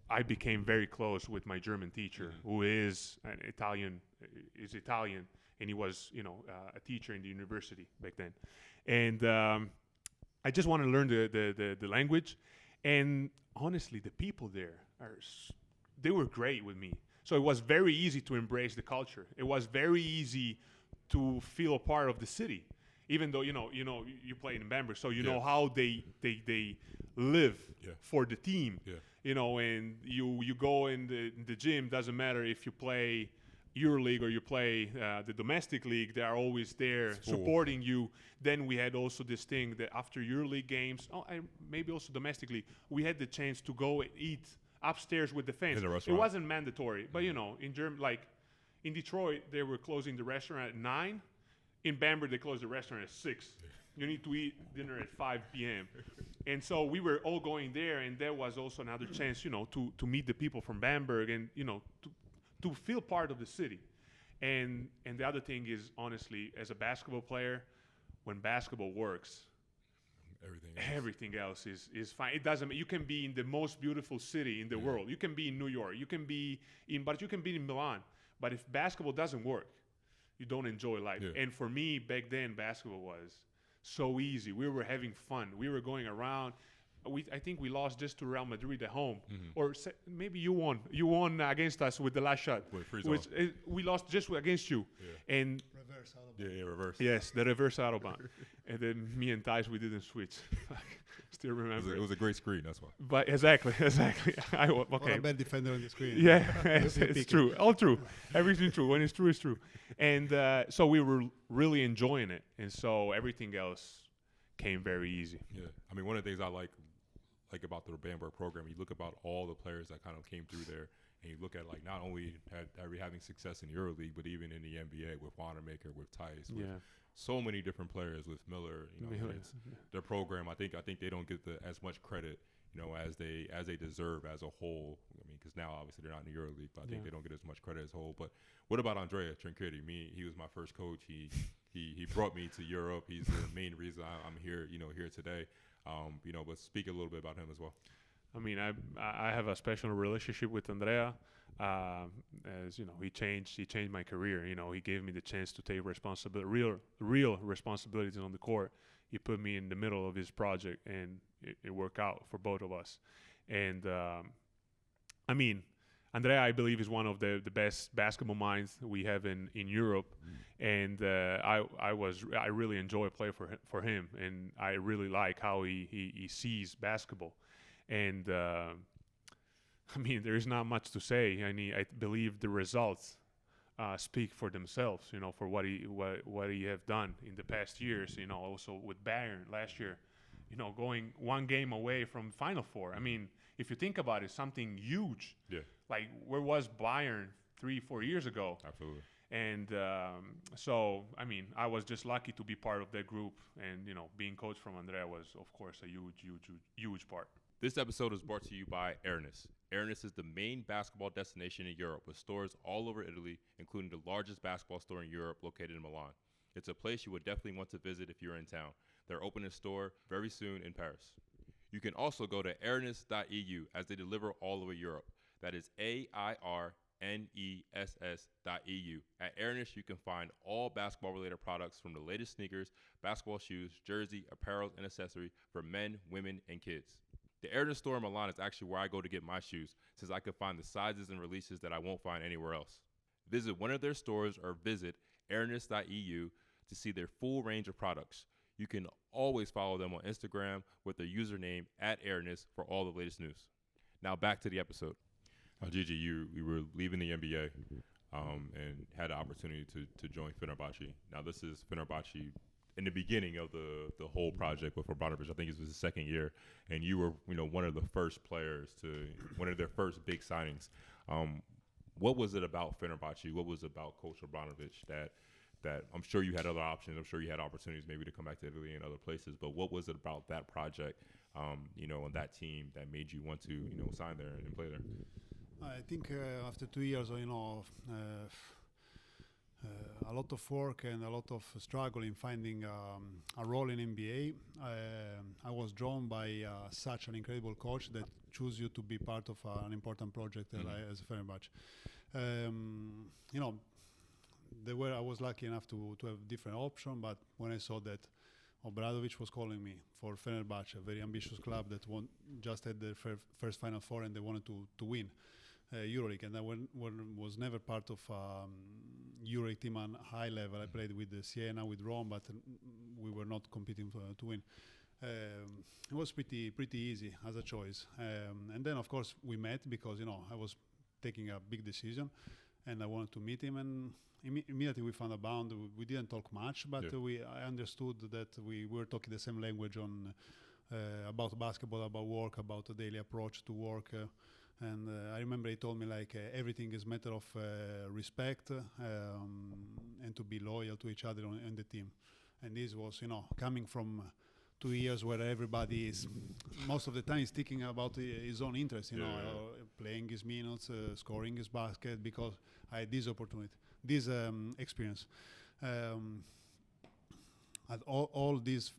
I became very close with my German teacher, who is Italian, and he was, you know, a teacher in the university back then. And I just want to learn the language. And honestly, the people there they were great with me. So it was very easy to embrace the culture. It was very easy to feel a part of the city, even though, you play in Bamberg, so you know how they live for the team. Yeah. You know, and you go in the gym, doesn't matter if you play EuroLeague or you play the domestic league, they are always there supporting you. Then we had also this thing that after EuroLeague games, maybe also domestic league, we had the chance to go and eat upstairs with the fans. It wasn't mandatory, but you know, in Detroit, they were closing the restaurant at 9. In Bamberg, they closed the restaurant at 6. You need to eat dinner at 5 p.m. And so we were all going there, and there was also another chance, you know, to meet the people from Bamberg, and you know, to feel part of the city. And the other thing is, honestly, as a basketball player, when basketball works, everything else is fine. It doesn't. You can be in the most beautiful city in the world. You can be in New York. You can be in Milan. But if basketball doesn't work, you don't enjoy life. Yeah. And for me, back then, basketball was so easy. We were having fun. We were going around. I think we lost just to Real Madrid at home, or maybe you won. You won against us with the last shot. We lost just against you, and reverse autobahn. Reverse. Yes, the reverse autobahn. And then me and Thijs, we didn't switch. Still remember. It was a great screen. That's why. But exactly. Okay. What a bad defender on the screen. Yeah, it's true. All true. Everything true. When it's true, it's true. And so we were really enjoying it, and so everything else came very easy. Yeah, I mean, one of the things I like about the Bamberg program, you look about all the players that kind of came through there, and you look at like not only are we having success in EuroLeague, but even in the NBA with Wanamaker, with Tice, with so many different players, with Miller. You know, their program. I think they don't get as much credit, you know, as they deserve as a whole. I mean, because now obviously they're not in the EuroLeague, but I think they don't get as much credit as a whole. But what about Andrea Trinchieri? He was my first coach. He brought me to Europe. He's the main reason I'm here, you know, here today. You know, but speak a little bit about him as well. I mean, I have a special relationship with Andrea. As you know, he changed my career. You know, he gave me the chance to take responsibility, real responsibilities on the court. He put me in the middle of his project, and it worked out for both of us. And I mean, Andrea, I believe, is one of the best basketball minds we have in Europe, and I really enjoy playing for him, and I really like how he sees basketball, and I mean, there is not much to say. I believe the results speak for themselves. For what he have done in the past years. Also with Bayern last year. Going one game away from Final Four. I mean, if you think about it, something huge. Yeah. Like, where was Bayern 3-4 years ago? Absolutely. And so, I mean, I was just lucky to be part of that group. And, being coached from Andrea was, of course, a huge part. This episode is brought to you by Airness. Airness is the main basketball destination in Europe with stores all over Italy, including the largest basketball store in Europe located in Milan. It's a place you would definitely want to visit if you're in town. They're opening a store very soon in Paris. You can also go to airness.eu as they deliver all over Europe. That is AIRNESS.eu. At Airness, you can find all basketball-related products from the latest sneakers, basketball shoes, jersey, apparel, and accessory for men, women, and kids. The Airness store in Milan is actually where I go to get my shoes, since I can find the sizes and releases that I won't find anywhere else. Visit one of their stores or visit airness.eu to see their full range of products. You can always follow them on Instagram with their username @Airness for all the latest news. Now back to the episode. Gigi, you were leaving the NBA and had the opportunity to join Fenerbahce. Now this is Fenerbahce in the beginning of the whole project with Obradović. I think it was his second year, and you were one of the first players one of their first big signings. What was it about Fenerbahce? What was it about Coach Obradović that I'm sure you had other options. I'm sure you had opportunities maybe to come back to Italy and other places. But what was it about that project, and that team that made you want to sign there and play there? I think after 2 years, a lot of work and a lot of struggle in finding a role in NBA. I was drawn by such an incredible coach that choose you to be part of an important project as a Fenerbahce. I was lucky enough to have different options, but when I saw that Obradović was calling me for Fenerbahce, a very ambitious club that just had their first Final Four and they wanted to win EuroLeague, and I was never part of EuroLeague team on high level. I played with Siena, with Rome, but we were not competing to win. It was pretty easy as a choice, and then of course we met because I was taking a big decision, and I wanted to meet him, and immediately we found a bond. We didn't talk much, but I understood that we were talking the same language on about basketball, about work, about the daily approach to work. And I remember he told me everything is matter of respect and to be loyal to each other in the team. And this was, coming from 2 years where everybody is most of the time is thinking about his own interest, playing his minutes, scoring his basket, because I had this opportunity, this experience. And all this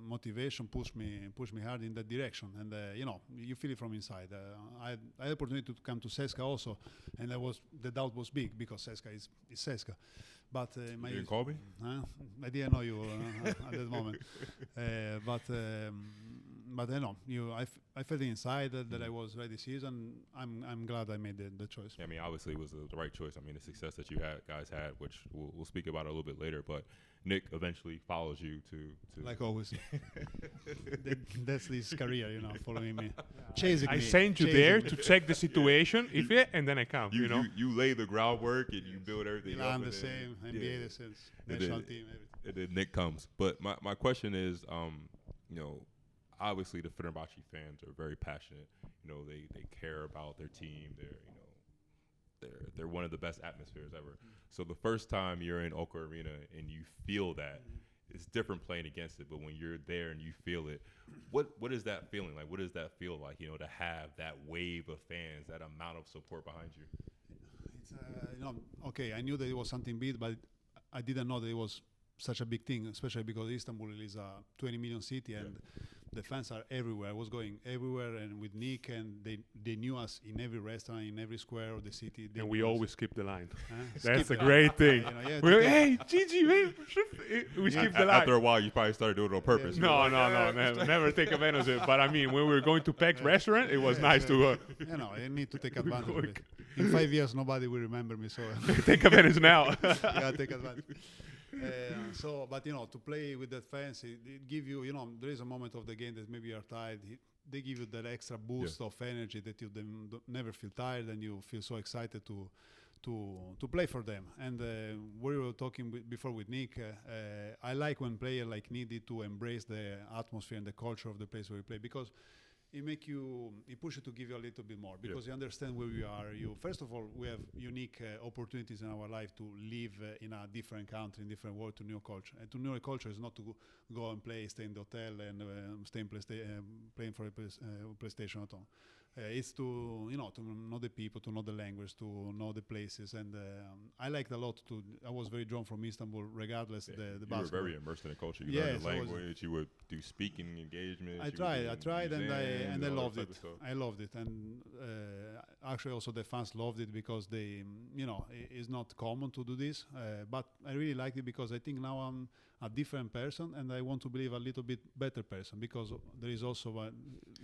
motivation pushed me hard in that direction, and you feel it from inside. I had the opportunity to come to CSKA also, and the doubt was big because CSKA is CSKA. But you didn't call me? I didn't know you at that moment. But I felt inside that I was ready this season. I'm glad I made the choice. Yeah, I mean, obviously it was the right choice. I mean, the success that you guys had, which we'll speak about a little bit later. But Nick eventually follows you to like always. That's his career, following me, chasing me. I sent you there to check the situation, and then I come. You lay the groundwork and you build everything. I'm the same. NBA the same. National team. Everything. And then Nick comes. But my question is, obviously the Fenerbahce fans are very passionate. They care about their team. They're one of the best atmospheres ever. So the first time you're in Oka Arena and you feel that, it's different playing against it. But when you're there and you feel it, what is that feeling like? What does that feel like? To have that wave of fans, that amount of support behind you. It's okay. I knew that it was something big, but I didn't know that it was such a big thing, especially because Istanbul is a 20 million city and the fans are everywhere. I was going everywhere and with Nick, and they knew us in every restaurant, in every square of the city. And we always skip the line. That's a great thing. Hey, Gigi, we skip the line. After a while, you probably started doing it on purpose. No, never take advantage of it. But I mean, when we were going to packed restaurant, it was nice to. I need to take advantage of it. In 5 years, nobody will remember me, so take advantage now. Yeah, take advantage. But to play with that fans, it give you, there is a moment of the game that maybe you're tired. They give you that extra boost of energy that you never feel tired, and you feel so excited to play for them. And we were talking before with Nick. I like when players like needed to embrace the atmosphere and the culture of the place where we play, because it pushes you to give you a little bit more, because you understand where we are. First of all, we have unique opportunities in our life to live in a different country, in different world, to new culture. And to new culture is not to go and stay in the hotel and stay in playing for a PlayStation at home. It's to know the people, to know the language, to know the places, and I liked a lot. I was very drawn from Istanbul, regardless the basketball. You were very immersed in the culture. You learned the language. You would do speaking engagement. I tried, and I loved it. I loved it, and actually also the fans loved it, because they, it's not common to do this, but I really liked it, because I think now I'm a different person, and I want to believe a little bit better person, because there is also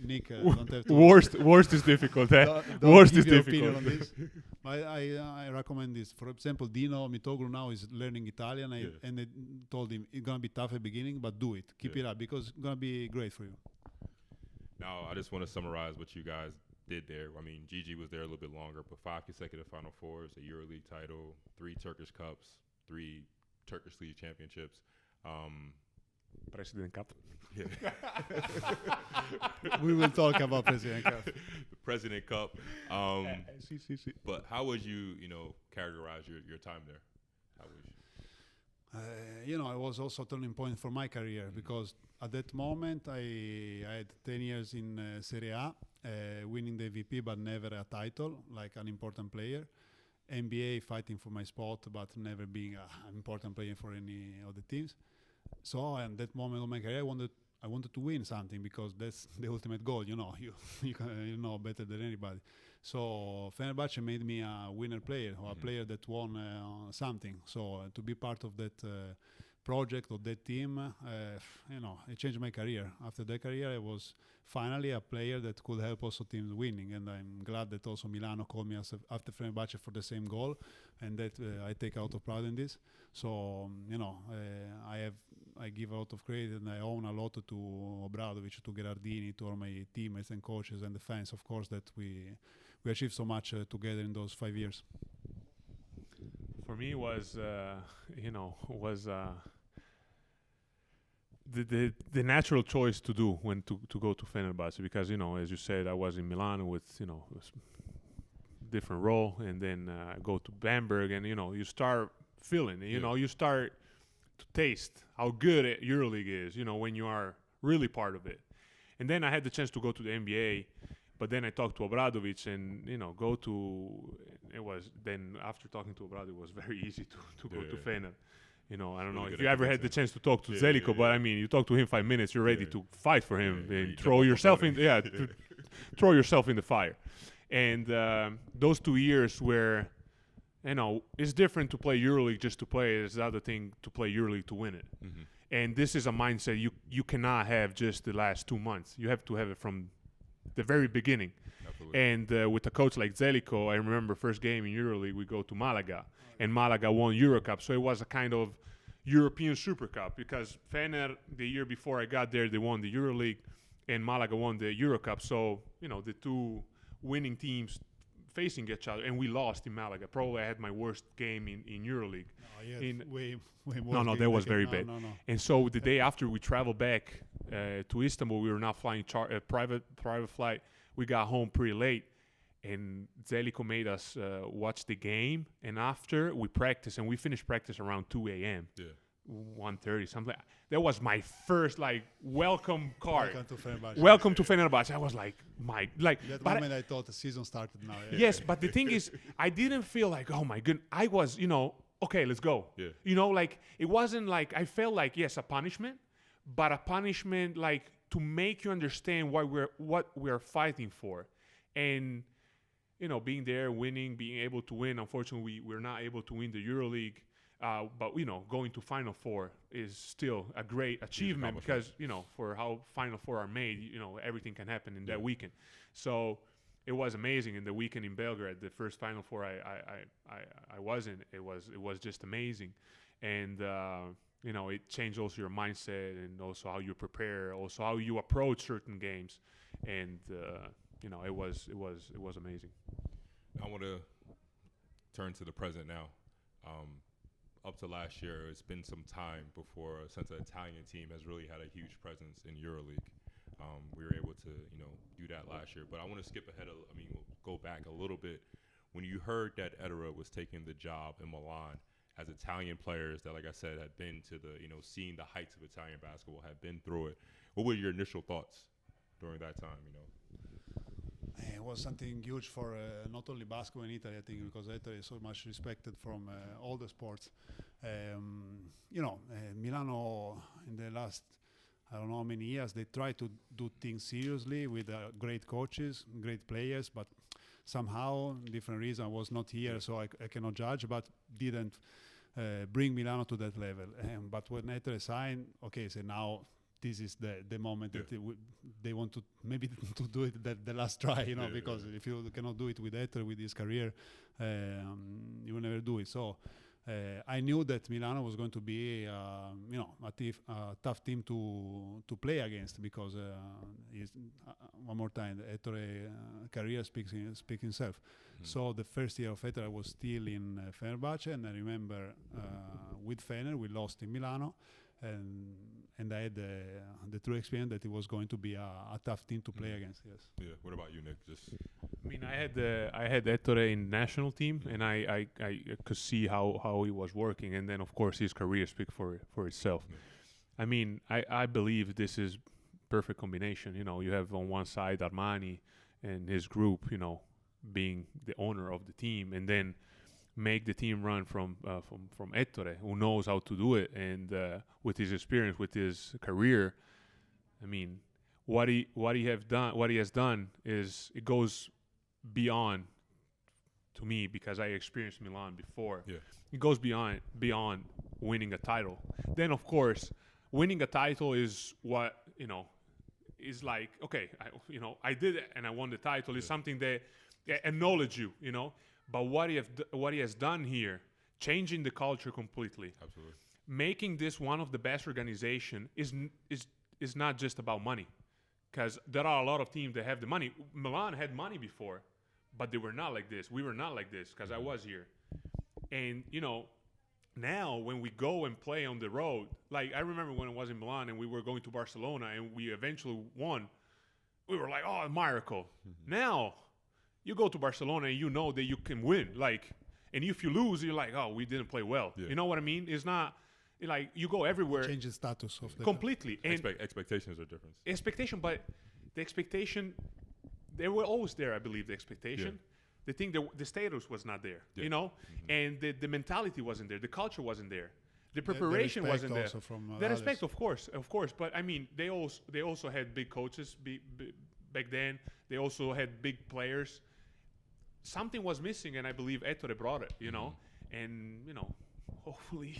Nick. Don't have to worst is difficult. Worst is difficult. On this. I recommend this. For example, Dino Mitoglu now is learning Italian, and I told him it's gonna be tough at the beginning, but do it. Keep it up, because it's gonna be great for you. Now, I just want to summarize what you guys did there. I mean, Gigi was there a little bit longer, but 5 consecutive Final Fours, a EuroLeague title, 3 Turkish Cups, 3 Turkish League championships. President Cup. Yeah. We will talk about President Cup. The President Cup. But how would you, characterize your time there? How would you? I was also a turning point for my career, because at that moment I had 10 years in Serie A, winning the MVP but never a title, like an important player. NBA, fighting for my spot but never being an important player for any of the teams. So at that moment of my career, I wanted to win something, because that's the ultimate goal. You know better than anybody. So Fenerbahce made me a winner player, or a player that won something. So to be part of that project, or that team, it changed my career. After that career, I was finally a player that could help also teams winning, and I'm glad that also Milano called me after Fenerbahce for the same goal, and that I take a lot of pride in this. So I give a lot of credit, and I own a lot to Obradovic, to Gherardini, to all my teammates and coaches and the fans, of course, that we achieved so much together in those 5 years. For me, was the natural choice to do when to go to Fenerbahce, because as you said, I was in Milan with different role, and then go to Bamberg, and you start feeling it, you start to taste how good EuroLeague is, when you are really part of it. And then I had the chance to go to the NBA, but then I talked to Obradovic, and it was then after talking to Obradovic, it was very easy to go to Fener. I don't know if you ever had the chance to talk to Zeljko, but I mean, you talk to him 5 minutes, you're ready to fight for him and throw yourself in throw yourself in the fire. And those 2 years where it's different to play EuroLeague just to play. It's the other thing to play EuroLeague to win it. Mm-hmm. And this is a mindset you cannot have just the last 2 months. You have to have it from the very beginning. Absolutely. And with a coach like Zeljko, I remember first game in EuroLeague, we go to Malaga, and Malaga won Eurocup. So it was a kind of European Super Cup, because Fener, the year before I got there, they won the EuroLeague, and Malaga won the Eurocup. So, the two winning teams facing each other, and we lost in Malaga. Probably I had my worst game in EuroLeague. Way more. No, that was very bad. No. And so the day after we traveled back to Istanbul, we were not flying private flight. We got home pretty late, and Zeljko made us watch the game. And after we practiced, and we finished practice around 2 a.m. Yeah. 1:30, something. That was my first welcome card. Welcome to Fenerbahce. I was like, that moment I thought the season started now. Yeah. Yes, but the thing is, I didn't feel like, oh my goodness. I was, okay, let's go. Yeah. It wasn't like, I felt like, yes, a punishment, but a punishment to make you understand what we're fighting for. And, being there, winning, being able to win. Unfortunately, we're not able to win the EuroLeague. But going to Final Four is still a great achievement, because for how Final Four are made, everything can happen in that weekend. So it was amazing. In the weekend in Belgrade, the first Final Four I was in, it was just amazing. and it changed also your mindset and also how you prepare, also how you approach certain games, and it was amazing. I want to turn to the present now. Up to last year, it's been some time before since the Italian team has really had a huge presence in EuroLeague. We were able to, do that last year. But I want to skip ahead. We'll go back a little bit. When you heard that Ettore was taking the job in Milan, as Italian players that, like I said, had been to the, seeing the heights of Italian basketball, had been through it, what were your initial thoughts during that time, It was something huge for not only basketball in Italy, I think, because Ettore is so much respected from all the sports. Milano in the last, I don't know how many years, they try to do things seriously with great coaches, great players, but somehow, different reason, I was not here, so I cannot judge, but didn't bring Milano to that level. But when Ettore signed, so now this is the moment that they want to maybe to do it the last try, because if you cannot do it with Ettore, with his career, you will never do it. So I knew that Milano was going to be, a tough team to play against, because one more time, the Ettore career speaks himself. Mm-hmm. So the first year of Ettore, I was still in Fenerbahce, and I remember with Fener we lost in Milano. And I had the true experience that it was going to be a tough team to play against. Yes. Yeah. What about you, Nick? I had Ettore in national team, and I could see how he was working, and then of course his career speaks for itself. Yeah. I believe this is perfect combination. You have on one side Armani and his group, being the owner of the team, and then make the team run from Ettore, who knows how to do it, and with his experience, with his career, what he has done is it goes beyond, to me, because I experienced Milan before. Yeah. It goes beyond winning a title. Then of course, winning a title is what is like. Okay, I did it and I won the title. Is something that acknowledge you. But what he has done here, changing the culture completely, absolutely, making this one of the best organization is not just about money, because there are a lot of teams that have the money. Milan had money before, but they were not like this. We were not like this, because I was here. And now when we go and play on the road, like I remember when I was in Milan and we were going to Barcelona and we eventually won, we were like, oh, a miracle. Mm-hmm. Now you go to Barcelona and you know that you can win. And if you lose, you're like, oh, we didn't play well. Yeah. You know what I mean? It's not like you go everywhere. Change the status of the completely. And expectations are different. But the expectation, they were always there. I believe the expectation. Yeah. The thing, the status was not there. Yeah. Mm-hmm. And the mentality wasn't there. The culture wasn't there. The preparation wasn't there. The respect, of course. But they also had big coaches back then. They also had big players. Something was missing, and I believe Ettore brought it, and hopefully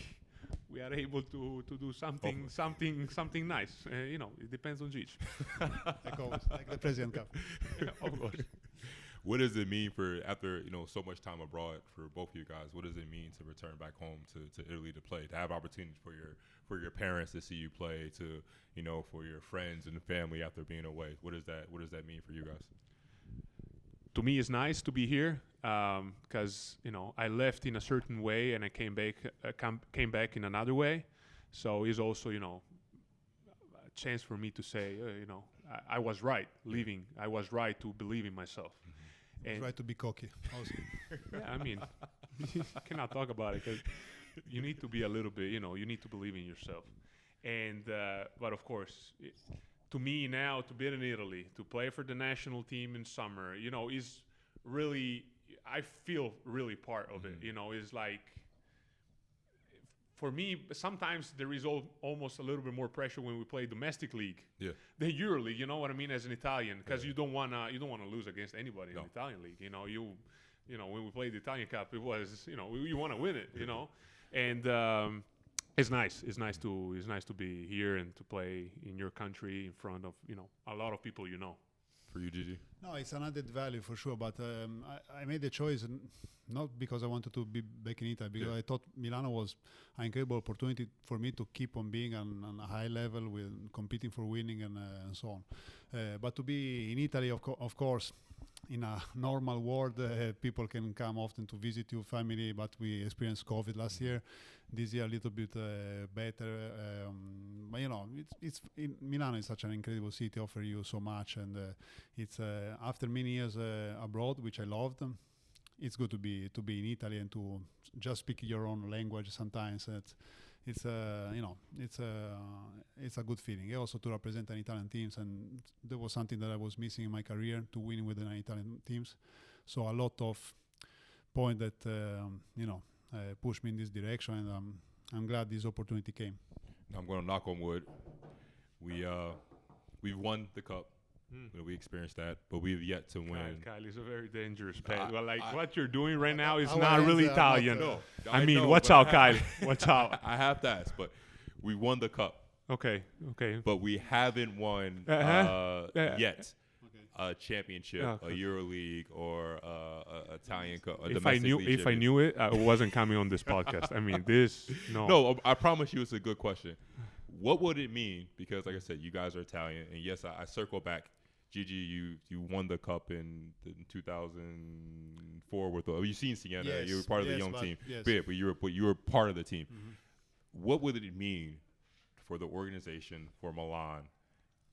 we are able to do something nice. It depends on Gigi. like the President Cup. Of course. What does it mean after so much time abroad for both of you guys? What does it mean to return back home to Italy to play, to have opportunities for your parents to see you play, to for your friends and family after being away? What does that mean for you guys? To me, it's nice to be here, because I left in a certain way and I came back in another way. So it's also a chance for me to say I was right leaving. I was right to believe in myself. Mm-hmm. And right to be cocky. Also. Yeah, you cannot talk about it, because you need to be a little bit. You need to believe in yourself. And but of course, to me now, to be in Italy, to play for the national team in summer, is really, I feel really part of it. Is like, for me, sometimes there is almost a little bit more pressure when we play domestic league than EuroLeague. You know what I mean, as an Italian, because you don't wanna lose against anybody in the Italian league. When we played the Italian Cup, it was you want to win it. And it's nice. It's nice to be here and to play in your country in front of a lot of people. for you, Gigi? No, it's an added value for sure. But I made the choice not because I wanted to be back in Italy, because I thought Milano was an incredible opportunity for me to keep on being on a high level with competing for winning and so on. But to be in Italy, of course, in a normal world, people can come often to visit your family, but we experienced COVID last year. This year a little bit better. But it's Milano is such an incredible city, offer you so much, and it's after many years abroad, which I loved. It's good to be in Italy and to just speak your own language. Sometimes it's a good feeling. Also to represent an Italian teams, and there was something that I was missing in my career, to win with an Italian teams. So a lot of point that pushed me in this direction, and I'm glad this opportunity came. I'm going to knock on wood. We've won the cup. We experienced that, but we've yet to win. Kyle is a very dangerous pet. What you're doing right now is not hands really are Italian. not, I mean, watch out, Kyle. Watch out. I have to ask, but we won the cup. Okay. But we haven't won yet a championship, a EuroLeague, or a Italian cup. If I knew it, I wasn't coming on this podcast. I mean, no. No, I promise you, it's a good question. What would it mean? Because, like I said, you guys are Italian, and yes, I circle back. Gigi, you won the cup in 2004 with you've seen Siena. Yes, you were part of the young team. Yes. But you were part of the team. Mm-hmm. What would it mean for the organization, for Milan,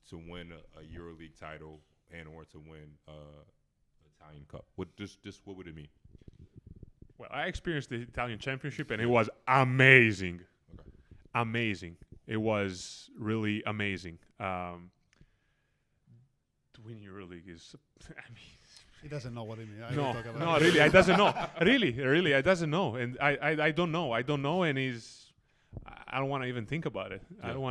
to win a EuroLeague title or to win Italian Cup? What would it mean? Well, I experienced the Italian Championship, and it was amazing. Okay. Amazing. It was really amazing. To win EuroLeague is, He doesn't know what it means. No, really, I doesn't know. Really, I doesn't know, and I don't know, and I don't want to even think about it. Yeah. I don't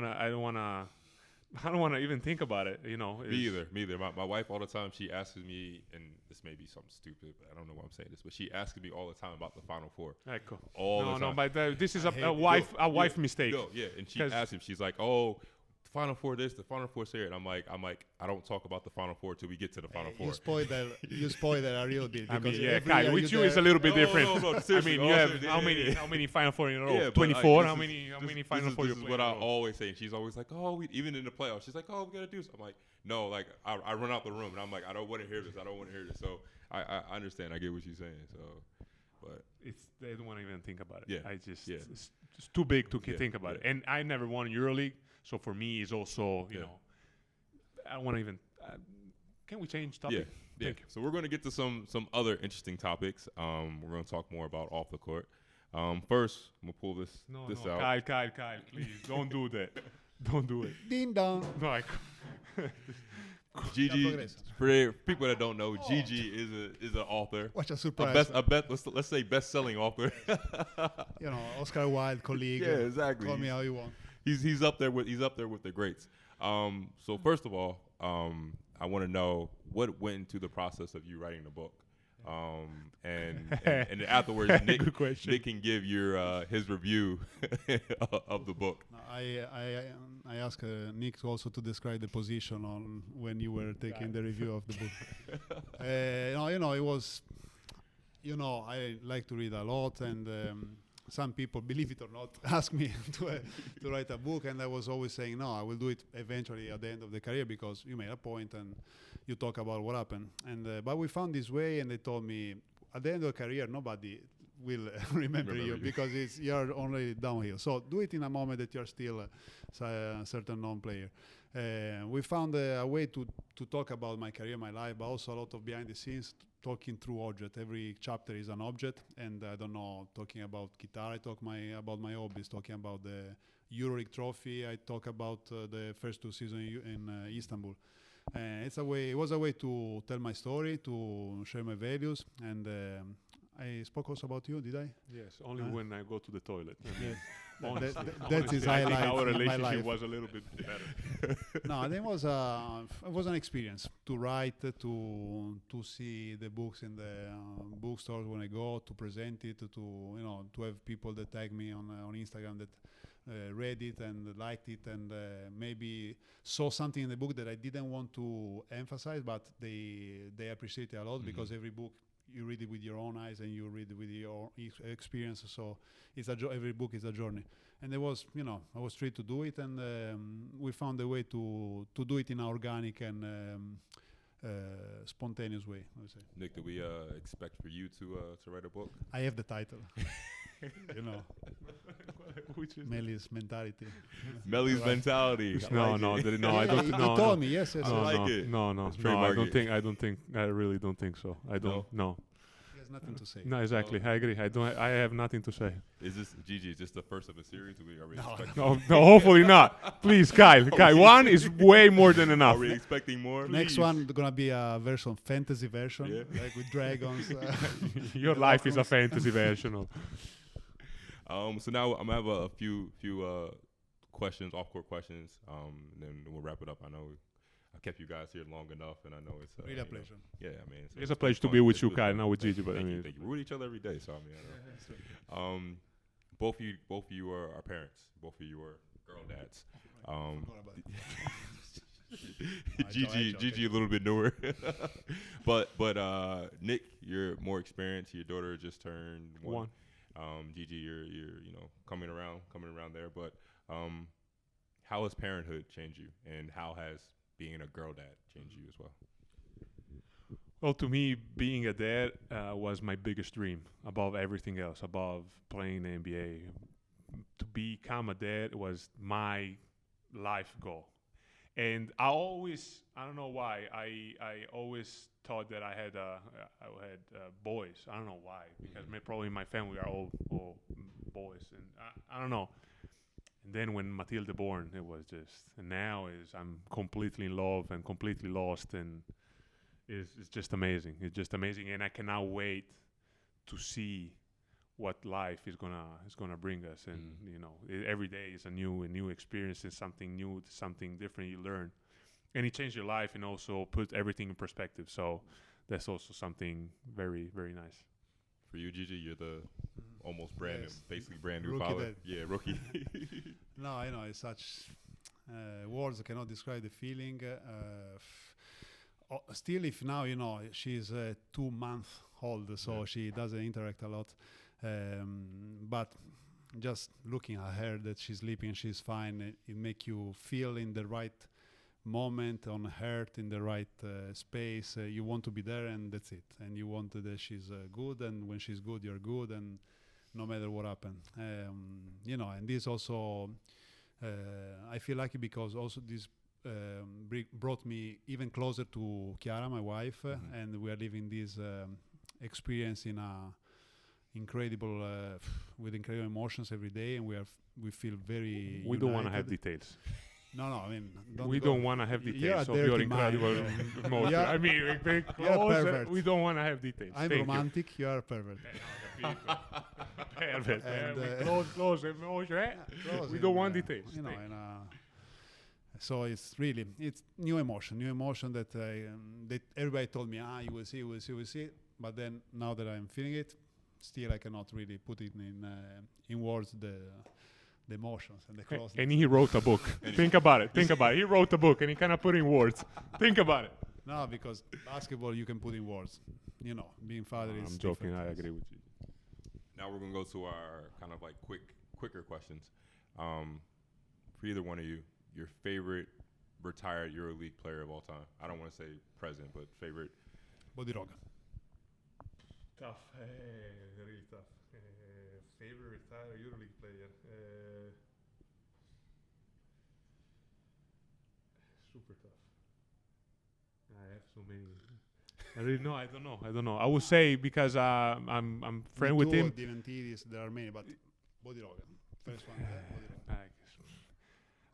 want to even think about it. Me either. My wife all the time, she asks me, and this may be something stupid, but I don't know why I'm saying this, but she asks me all the time about the Final Four. Ecco. All the time. But this is a wife mistake. No, yeah, and she asks him, she's like, "Oh, Final Four this, the Final Four here," and I'm like, I don't talk about the Final Four till we get to the Final Four. You spoiled that a little bit. I mean, yeah, Kyle, with you is a little bit different. No, I mean, you have how many Final Four in a row? Yeah, 24. How many Final Four you play? This is what I always say. She's always like, "Oh, even in the playoffs," she's like, "Oh, we gotta do something." I'm like, no, like I run out the room and I'm like, I don't want to hear this. So I understand. I get what she's saying. So, but they don't want to even think about it. Yeah, it's too big to think about it. And I never won EuroLeague. So for me, it's also, I don't want to even. Can we change topic? Yeah. So we're going to get to some other interesting topics. We're going to talk more about off the court. First, I'm going to pull this out. Kyle, please don't do that. Don't do it. Ding dong. No, Gigi, for people that don't know, Gigi is an author. What a surprise! Let's say best-selling author. Oscar Wilde colleague. Yeah, exactly. Call me how you want. He's up there with the greats. So first of all, I want to know what went into the process of you writing the book, and afterwards, Nick can give his review of the book. I asked Nick also to describe the position on when you were taking the review of the book. It was, I like to read a lot, and some people, believe it or not, ask me to write a book, and I was always saying, no, I will do it eventually at the end of the career, because you made a point and you talk about what happened. And but we found this way, and they told me, at the end of the career, nobody will remember you because you're only downhill. So do it in a moment that you're still a certain non-player. We found a way to talk about my career, my life, but also a lot of behind the scenes, talking through object. Every chapter is an object, and I don't know, talking about guitar, I talk about my hobbies, talking about the EuroLeague trophy, I talk about the first 2 seasons in Istanbul. It was a way to tell my story, to share my values, and I spoke also about you, did I? Yes, only when I go to the toilet. That is highlight. Our in my relationship life. was a little bit better. No, it was an experience to write, to see the books in the bookstores when I go, to present it, to have people that tag me on Instagram that read it and liked it, and maybe saw something in the book that I didn't want to emphasize, but they appreciate it a lot because every book you read it with your own eyes and you read it with your experience. So it's every book is a journey. And I was free to do it, and we found a way to do it in an organic and spontaneous way, I would say. Nick, do we expect for you to write a book? I have the title. Which is Melli's mentality. Melli's mentality. No, I don't. You No, told me, yes. I like it. No. I don't think. I really don't think so. I don't. No. He has nothing to say. No, exactly. I agree. I have nothing to say. Is this Gigi? Is this the first of a series? Are we expecting? No, hopefully not. Please, Kyle, one is way more than enough. Are we expecting more? Next one gonna be a fantasy version, like with dragons. Your life is a fantasy version of. So now I'm gonna have a few questions, off-court questions, and then we'll wrap it up. I know I kept you guys here long enough, and I know it's really a pleasure. Yeah, I mean, it's a pleasure to be with you, Kyle, not with Gigi, but thank I mean, you. We're with each other every day, so I mean, both of you are our parents. Both of you are girl dads. Gigi a little bit newer, but Nick, you're more experienced. Your daughter just turned one. Gigi, you're coming around there. But how has parenthood changed you, and how has being a girl dad changed you as well? Well, to me, being a dad was my biggest dream above everything else, above playing the NBA. To become a dad was my life goal. And I don't know why, I always thought that I had boys. I don't know why, because probably my family are all boys, and I don't know. And then when Matilde born, it was just, and now I'm completely in love and completely lost, and it's just amazing. It's just amazing, and I cannot wait to see what life is gonna bring us. And every day is a new experience, and something new, something different you learn, and it changed your life and also put everything in perspective. So that's also something very, very nice. For you, Gigi, you're the almost brand new, basically brand new rookie father. dad. Yeah, rookie. No, I know it's such words cannot describe the feeling. Still, if now she's 2 months old, so she doesn't interact a lot. But just looking at her, that she's sleeping, she's fine, it make you feel in the right moment on her, in the right space. You want to be there, and that's it. And you want that she's good, and when she's good, you're good, and no matter what happens. And this also, I feel lucky because also this brought me even closer to Chiara, my wife, and we are living this experience in a incredible with incredible emotions every day, and we feel very we don't want to have details. No, I mean, we don't want to have details of your incredible emotion. I mean, very close. We don't want to have details. I'm romantic. You are pervert. Pervert. Close emotion. We don't want details. So it's new emotion that that everybody told me, you will see. But then now that I'm feeling it, still I cannot really put it in words, the emotions and the closeness. And he wrote a book. Think about it. He wrote a book and he cannot put in words. Think about it. No, because basketball you can put in words. Being father is. I'm joking. I agree with you. Now we're gonna go to our kind of like quicker questions. For either one of you, your favorite retired EuroLeague player of all time. I don't want to say present, but favorite. Bodiroga. Tough, really tough. Favorite retired EuroLeague player. Super tough. I have so many. I don't know. I would say because I'm friend with him. There are many, but Bodiroga. First one. Bodiroga.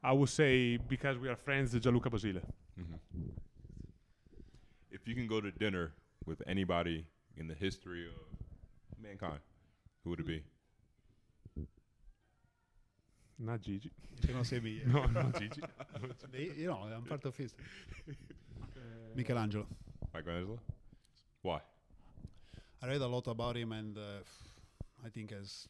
I would say because we are friends, Gianluca Basile. Mm-hmm. If you can go to dinner with anybody in the history of mankind, who would it be? Not Gigi. You cannot say me. No, not Gigi. I'm part of history. Michelangelo. Why? I read a lot about him, and I think as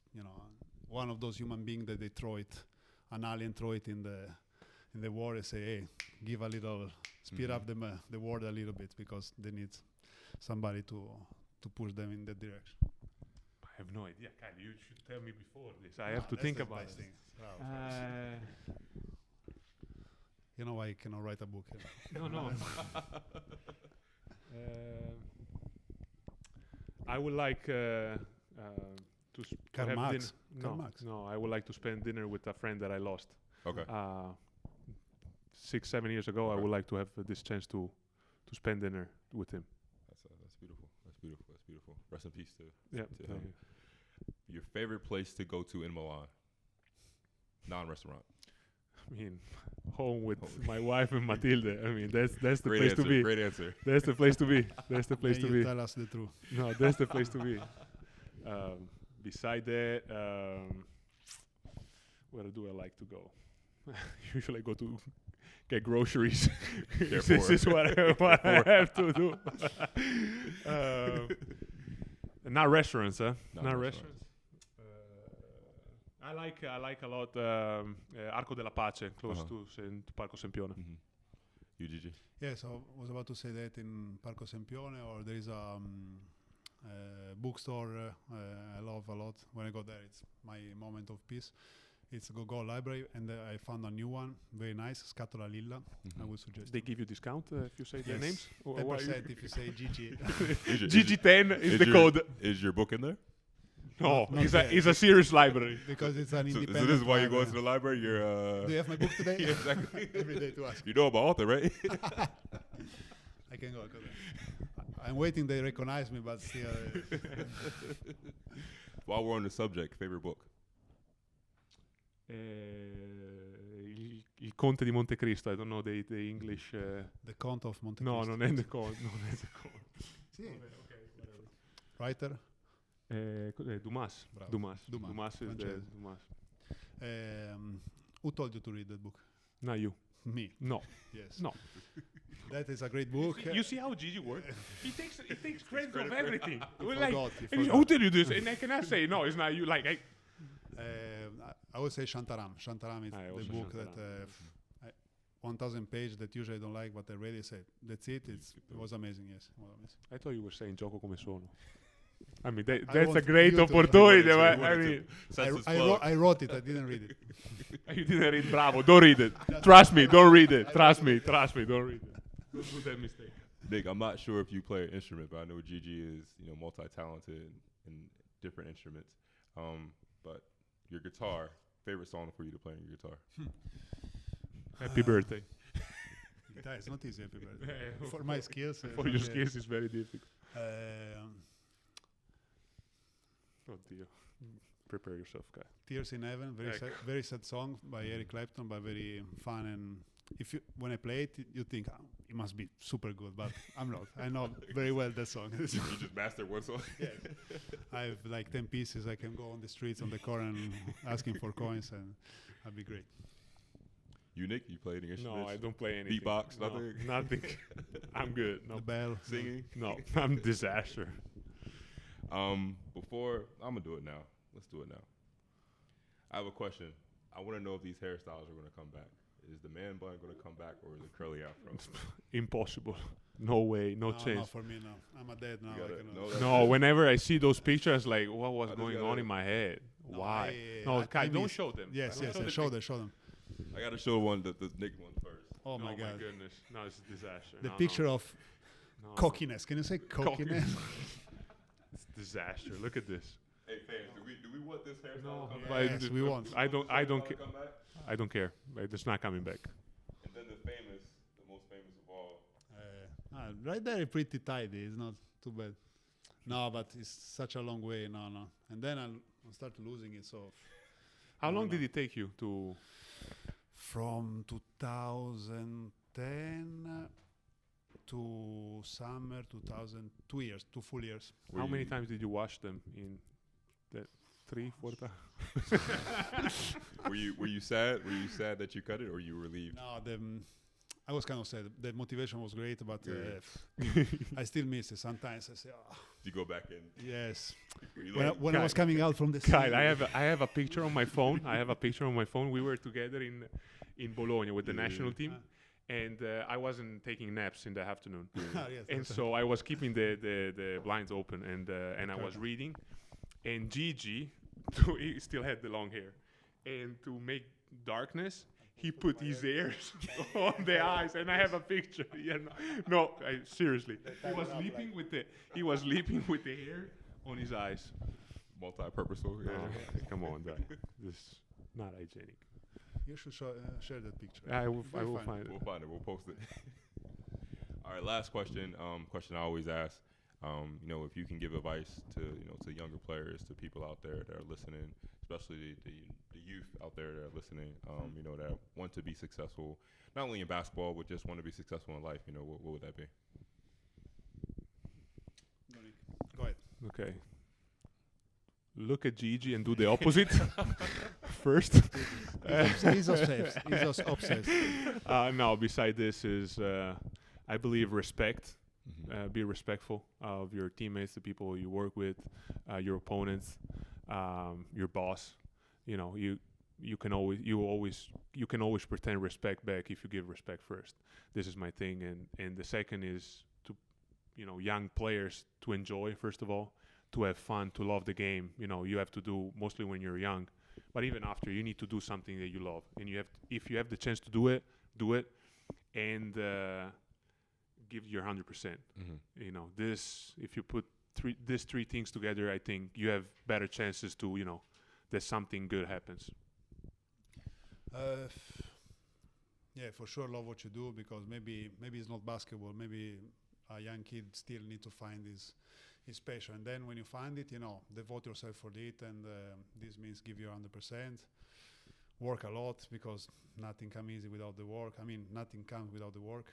one of those human beings that they throw it an alien throw it in the war and say, hey, give a little, speed up the world a little bit because they need somebody to push them in that direction. I have no idea. Kyle, you should tell me before this. I have to think about it. You know why I cannot write a book. No. I would like to Karl have Marx. dinner. No, I would like to spend dinner with a friend that I lost. Okay. 6-7 years ago. Okay. I would like to have this chance to spend dinner with him. That's beautiful. That's beautiful. Rest in peace to Yeah. him. Your favorite place to go to in Milan? Non-restaurant. I mean, home with my wife and Matilde. I mean, that's the Great place answer. to be. Great answer. That's the place to be. That's the place to You be. tell us the truth. No, that's the place to be. Beside that, where do I like to go? Usually I go to get groceries. This is what I have to do. Not restaurants, huh? Not restaurants. I like a lot Arco della Pace, close to Parco Sempione. You, Gigi? Yes, I was about to say that in Parco Sempione, or there is a bookstore I love a lot. When I go there, it's my moment of peace. It's Go Library, and I found a new one, very nice, Scatola Lilla. I would suggest. They give you discount if you say their names? 10% if you say Gigi. GG10 is the code. Is your book in there? No, it's a serious library. Because it's an independent. So this is why you go library. to the library. You're. Do you have my book today? Yeah, exactly. Every day to ask. You know about author, right? I can go. I'm waiting. They recognize me, but still. While we're on the subject, favorite book? Il Conte di Montecristo. I don't know the English. The Count of Monte No, Cristo. non è the Conte. Non è the Conte. Sì. Writer? Dumas. Bravo. Dumas is francese. the Dumas. Who told you to read that book? Not you. Me. No. Yes. No. That is a great book. You see how Gigi works? He takes credit of everything. We're forgot, he and forgot. who did you this? And I cannot say no. It's not you. Like I would say Shantaram. Shantaram is also the book Shantaram. that 1,000 pages that usually I don't like, but I read it. Said that's it. It was amazing. Yes, it was amazing. I thought you were saying Gioco come sono. I mean, that's a want great you to- opportunity. I I mean, I wrote it. I didn't read it. you didn't read Bravo. Don't read it. Trust me. Don't read it. Trust me. Don't read it. Don't do that mistake. Nick, I'm not sure if you play an instrument, but I know Gigi is, multi-talented in different instruments. But your guitar, favorite song for you to play on your guitar? Happy birthday. It's not easy. Happy birthday. For my skills. For your skills, it's very difficult. Oh dear. Prepare yourself, guy. Tears in Heaven, very sad song by Eric Clapton, but very fun. And when I play it, you think it must be super good, but I'm not. I know very well that song. You just mastered one song? Yeah. I have like 10 pieces. I can go on the streets, on the corner, and asking for coins, and that'd be great. You, Nick, you play any instruments? No, I don't play anything. Beatbox, No, nothing? nothing. I'm good. No. The bell. Singing? No, I'm a disaster. I'm gonna do it now. Let's do it now. I have a question. I want to know if these hairstyles are gonna come back. Is the man bun gonna come back, or is it curly afro? Impossible. No way. No No, chance. for me, no. I'm a dead now. You I gotta cannot. know that. No, whenever I see those pictures, like, what was I just going gotta- on in my head? No, Why? I- No, I- Kai, I don't miss- show them. Yes, Don't yes, show the show pic- them. I gotta show the Nick one first. Oh no, my God. goodness. No, it's a disaster. The No, picture no. of No, no. cockiness. Can you say cockiness? It's a disaster. Look at this. Hey fans, do we want this hairstyle No, to come but back? Yes, we want. I don't Come care. back? I don't care. Like, it's not coming back. And then the most famous of all. Right there, pretty tidy. It's not too bad. No, but it's such a long way. No. And then I'll start losing it. So How No, long no. did it take you to? from 2010 to summer 2000, 2 years, 2 full years. How many times did you wash them in that 3-4 times? Were you sad? Were you sad that you cut it, or you were relieved? No, I was kind of sad. The motivation was great, but I still miss it. Sometimes I say, oh. You go back in. Yes. When I was coming out from the Kyle, I have a picture on my phone. We were together in Bologna with the national team. And I wasn't taking naps in the afternoon. Yes, and so I was keeping the blinds open and I was reading. And Gigi, he still had the long hair. And to make darkness, he put his ears on the eyes, and I have a picture. Seriously, he was sleeping with the hair on his eyes. Multi-purposeful. Yeah. Come on, guy. This is not hygienic. You should share that picture. I will find it. We'll find it. We'll post it. All right, last question. Question I always ask. If you can give advice to younger players, to people out there that are listening, especially the youth out there that are listening, that want to be successful, not only in basketball, but just want to be successful in life, what would that be? Go ahead. Okay. Look at Gigi and do the opposite first. He's obsessed. He's obsessed. No, beside this is, I believe, respect. Be respectful of your teammates, the people you work with, your opponents, your boss. You can always pretend respect back if you give respect first. This is my thing, and the second is to, young players to enjoy, first of all, to have fun, to love the game. You have to do mostly when you're young, but even after, you need to do something that you love, and if you have the chance to do it, and give your 100%. If you put these three things together, I think you have better chances to, that something good happens. Yeah, for sure, love what you do, because maybe it's not basketball. Maybe a young kid still need to find his passion, and then when you find it, devote yourself for it, and this means give your 100%. Work a lot, because nothing comes easy without the work. Nothing comes without the work.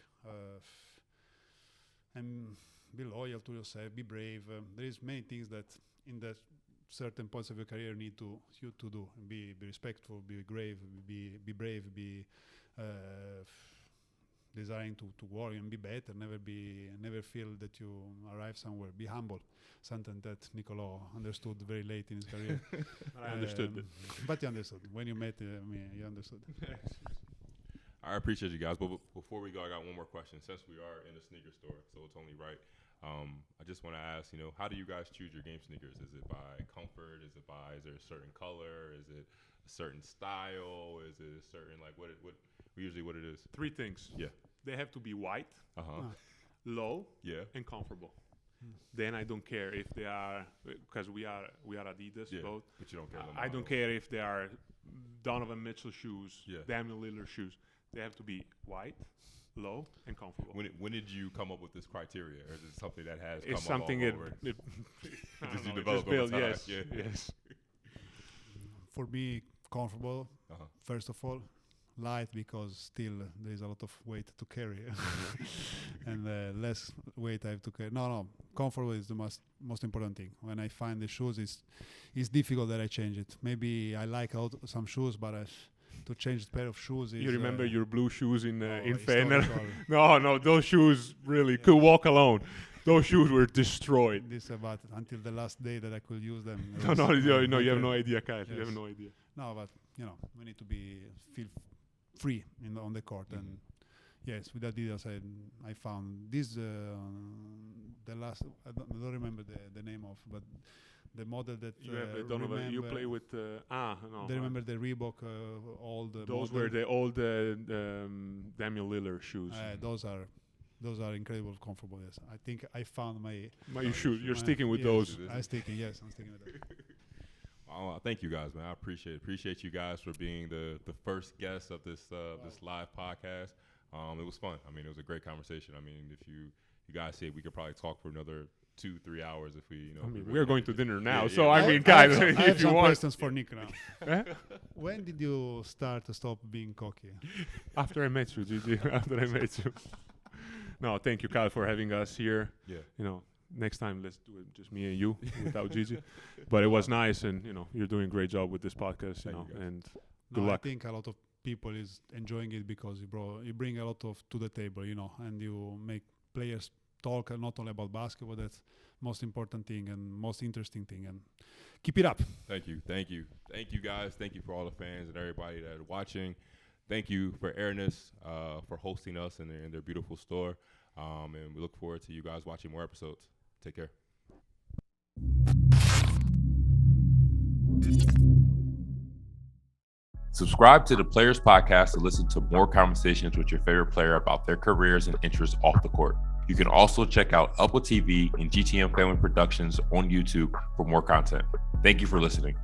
And be loyal to yourself, be brave. There is many things that in the certain points of your career you to do. Be respectful, be brave, be desiring to work and be better. Never feel that you arrive somewhere. Be humble. Something that Nicolò understood very late in his career. I understood it. But you understood. When you met me, you understood. I appreciate you guys, but before we go, I got one more question. Since we are in a sneaker store, so it's only right. I just want to ask, how do you guys choose your game sneakers? Is it by comfort? Is there a certain color? Is it a certain style? Is it a certain, what it is? Three things. Yeah. They have to be white, low, and comfortable. Then I don't care if they are, because we are Adidas both. But you don't care. I don't care if they are Donovan Mitchell shoes, Damian Lillard shoes. They have to be white, low, and comfortable. When did you come up with this criteria, or is it something that has it's come something up all over? Just you develop over time. Yes. For me, comfortable, first of all. Light, because still there is a lot of weight to carry, and less weight I have to carry. No, comfortable is the most important thing. When I find the shoes, it's difficult that I change it. Maybe I like some shoes, but to change the pair of shoes is... You remember your blue shoes in Fener? No, those shoes really could walk alone. Those shoes were destroyed. This about until the last day that I could use them. You have no idea, Kyle. Yes. You have no idea. No, but we need to feel free on the court, and yes, with Adidas I found this the last I don't remember the name of, but the model that you have Donovan. You play with no. They remember the Reebok old. Those were the old Damian Lillard shoes. Those are incredible, comfortable. Yes, I think I found my shoes. You're sticking with those. I'm sticking with that. Thank you guys, man. I appreciate you guys for being the first guest of this live podcast. It was fun. It was a great conversation. If you guys say we could probably talk for another 2-3 hours if we, we're going to dinner now. Guys, I have if you some want questions for Nick now. When did you start to stop being cocky? After I met you, Gigi. After I met you. No, thank you, Kyle, for having us here. Yeah. Next time, let's do it just me and you without Gigi. But it was nice, and you're doing a great job with this podcast. And good luck. I think a lot of people is enjoying it because you bring a lot to the table, and you make players talk not only about basketball. That's most important thing and most interesting thing. And keep it up. Thank you guys. Thank you for all the fans and everybody that are watching. Thank you for Airness for hosting us in their beautiful store. And we look forward to you guys watching more episodes. Take care. Subscribe to the Players Podcast to listen to more conversations with your favorite player about their careers and interests off the court. You can also check out Upload TV and GTM Family Productions on YouTube for more content. Thank you for listening.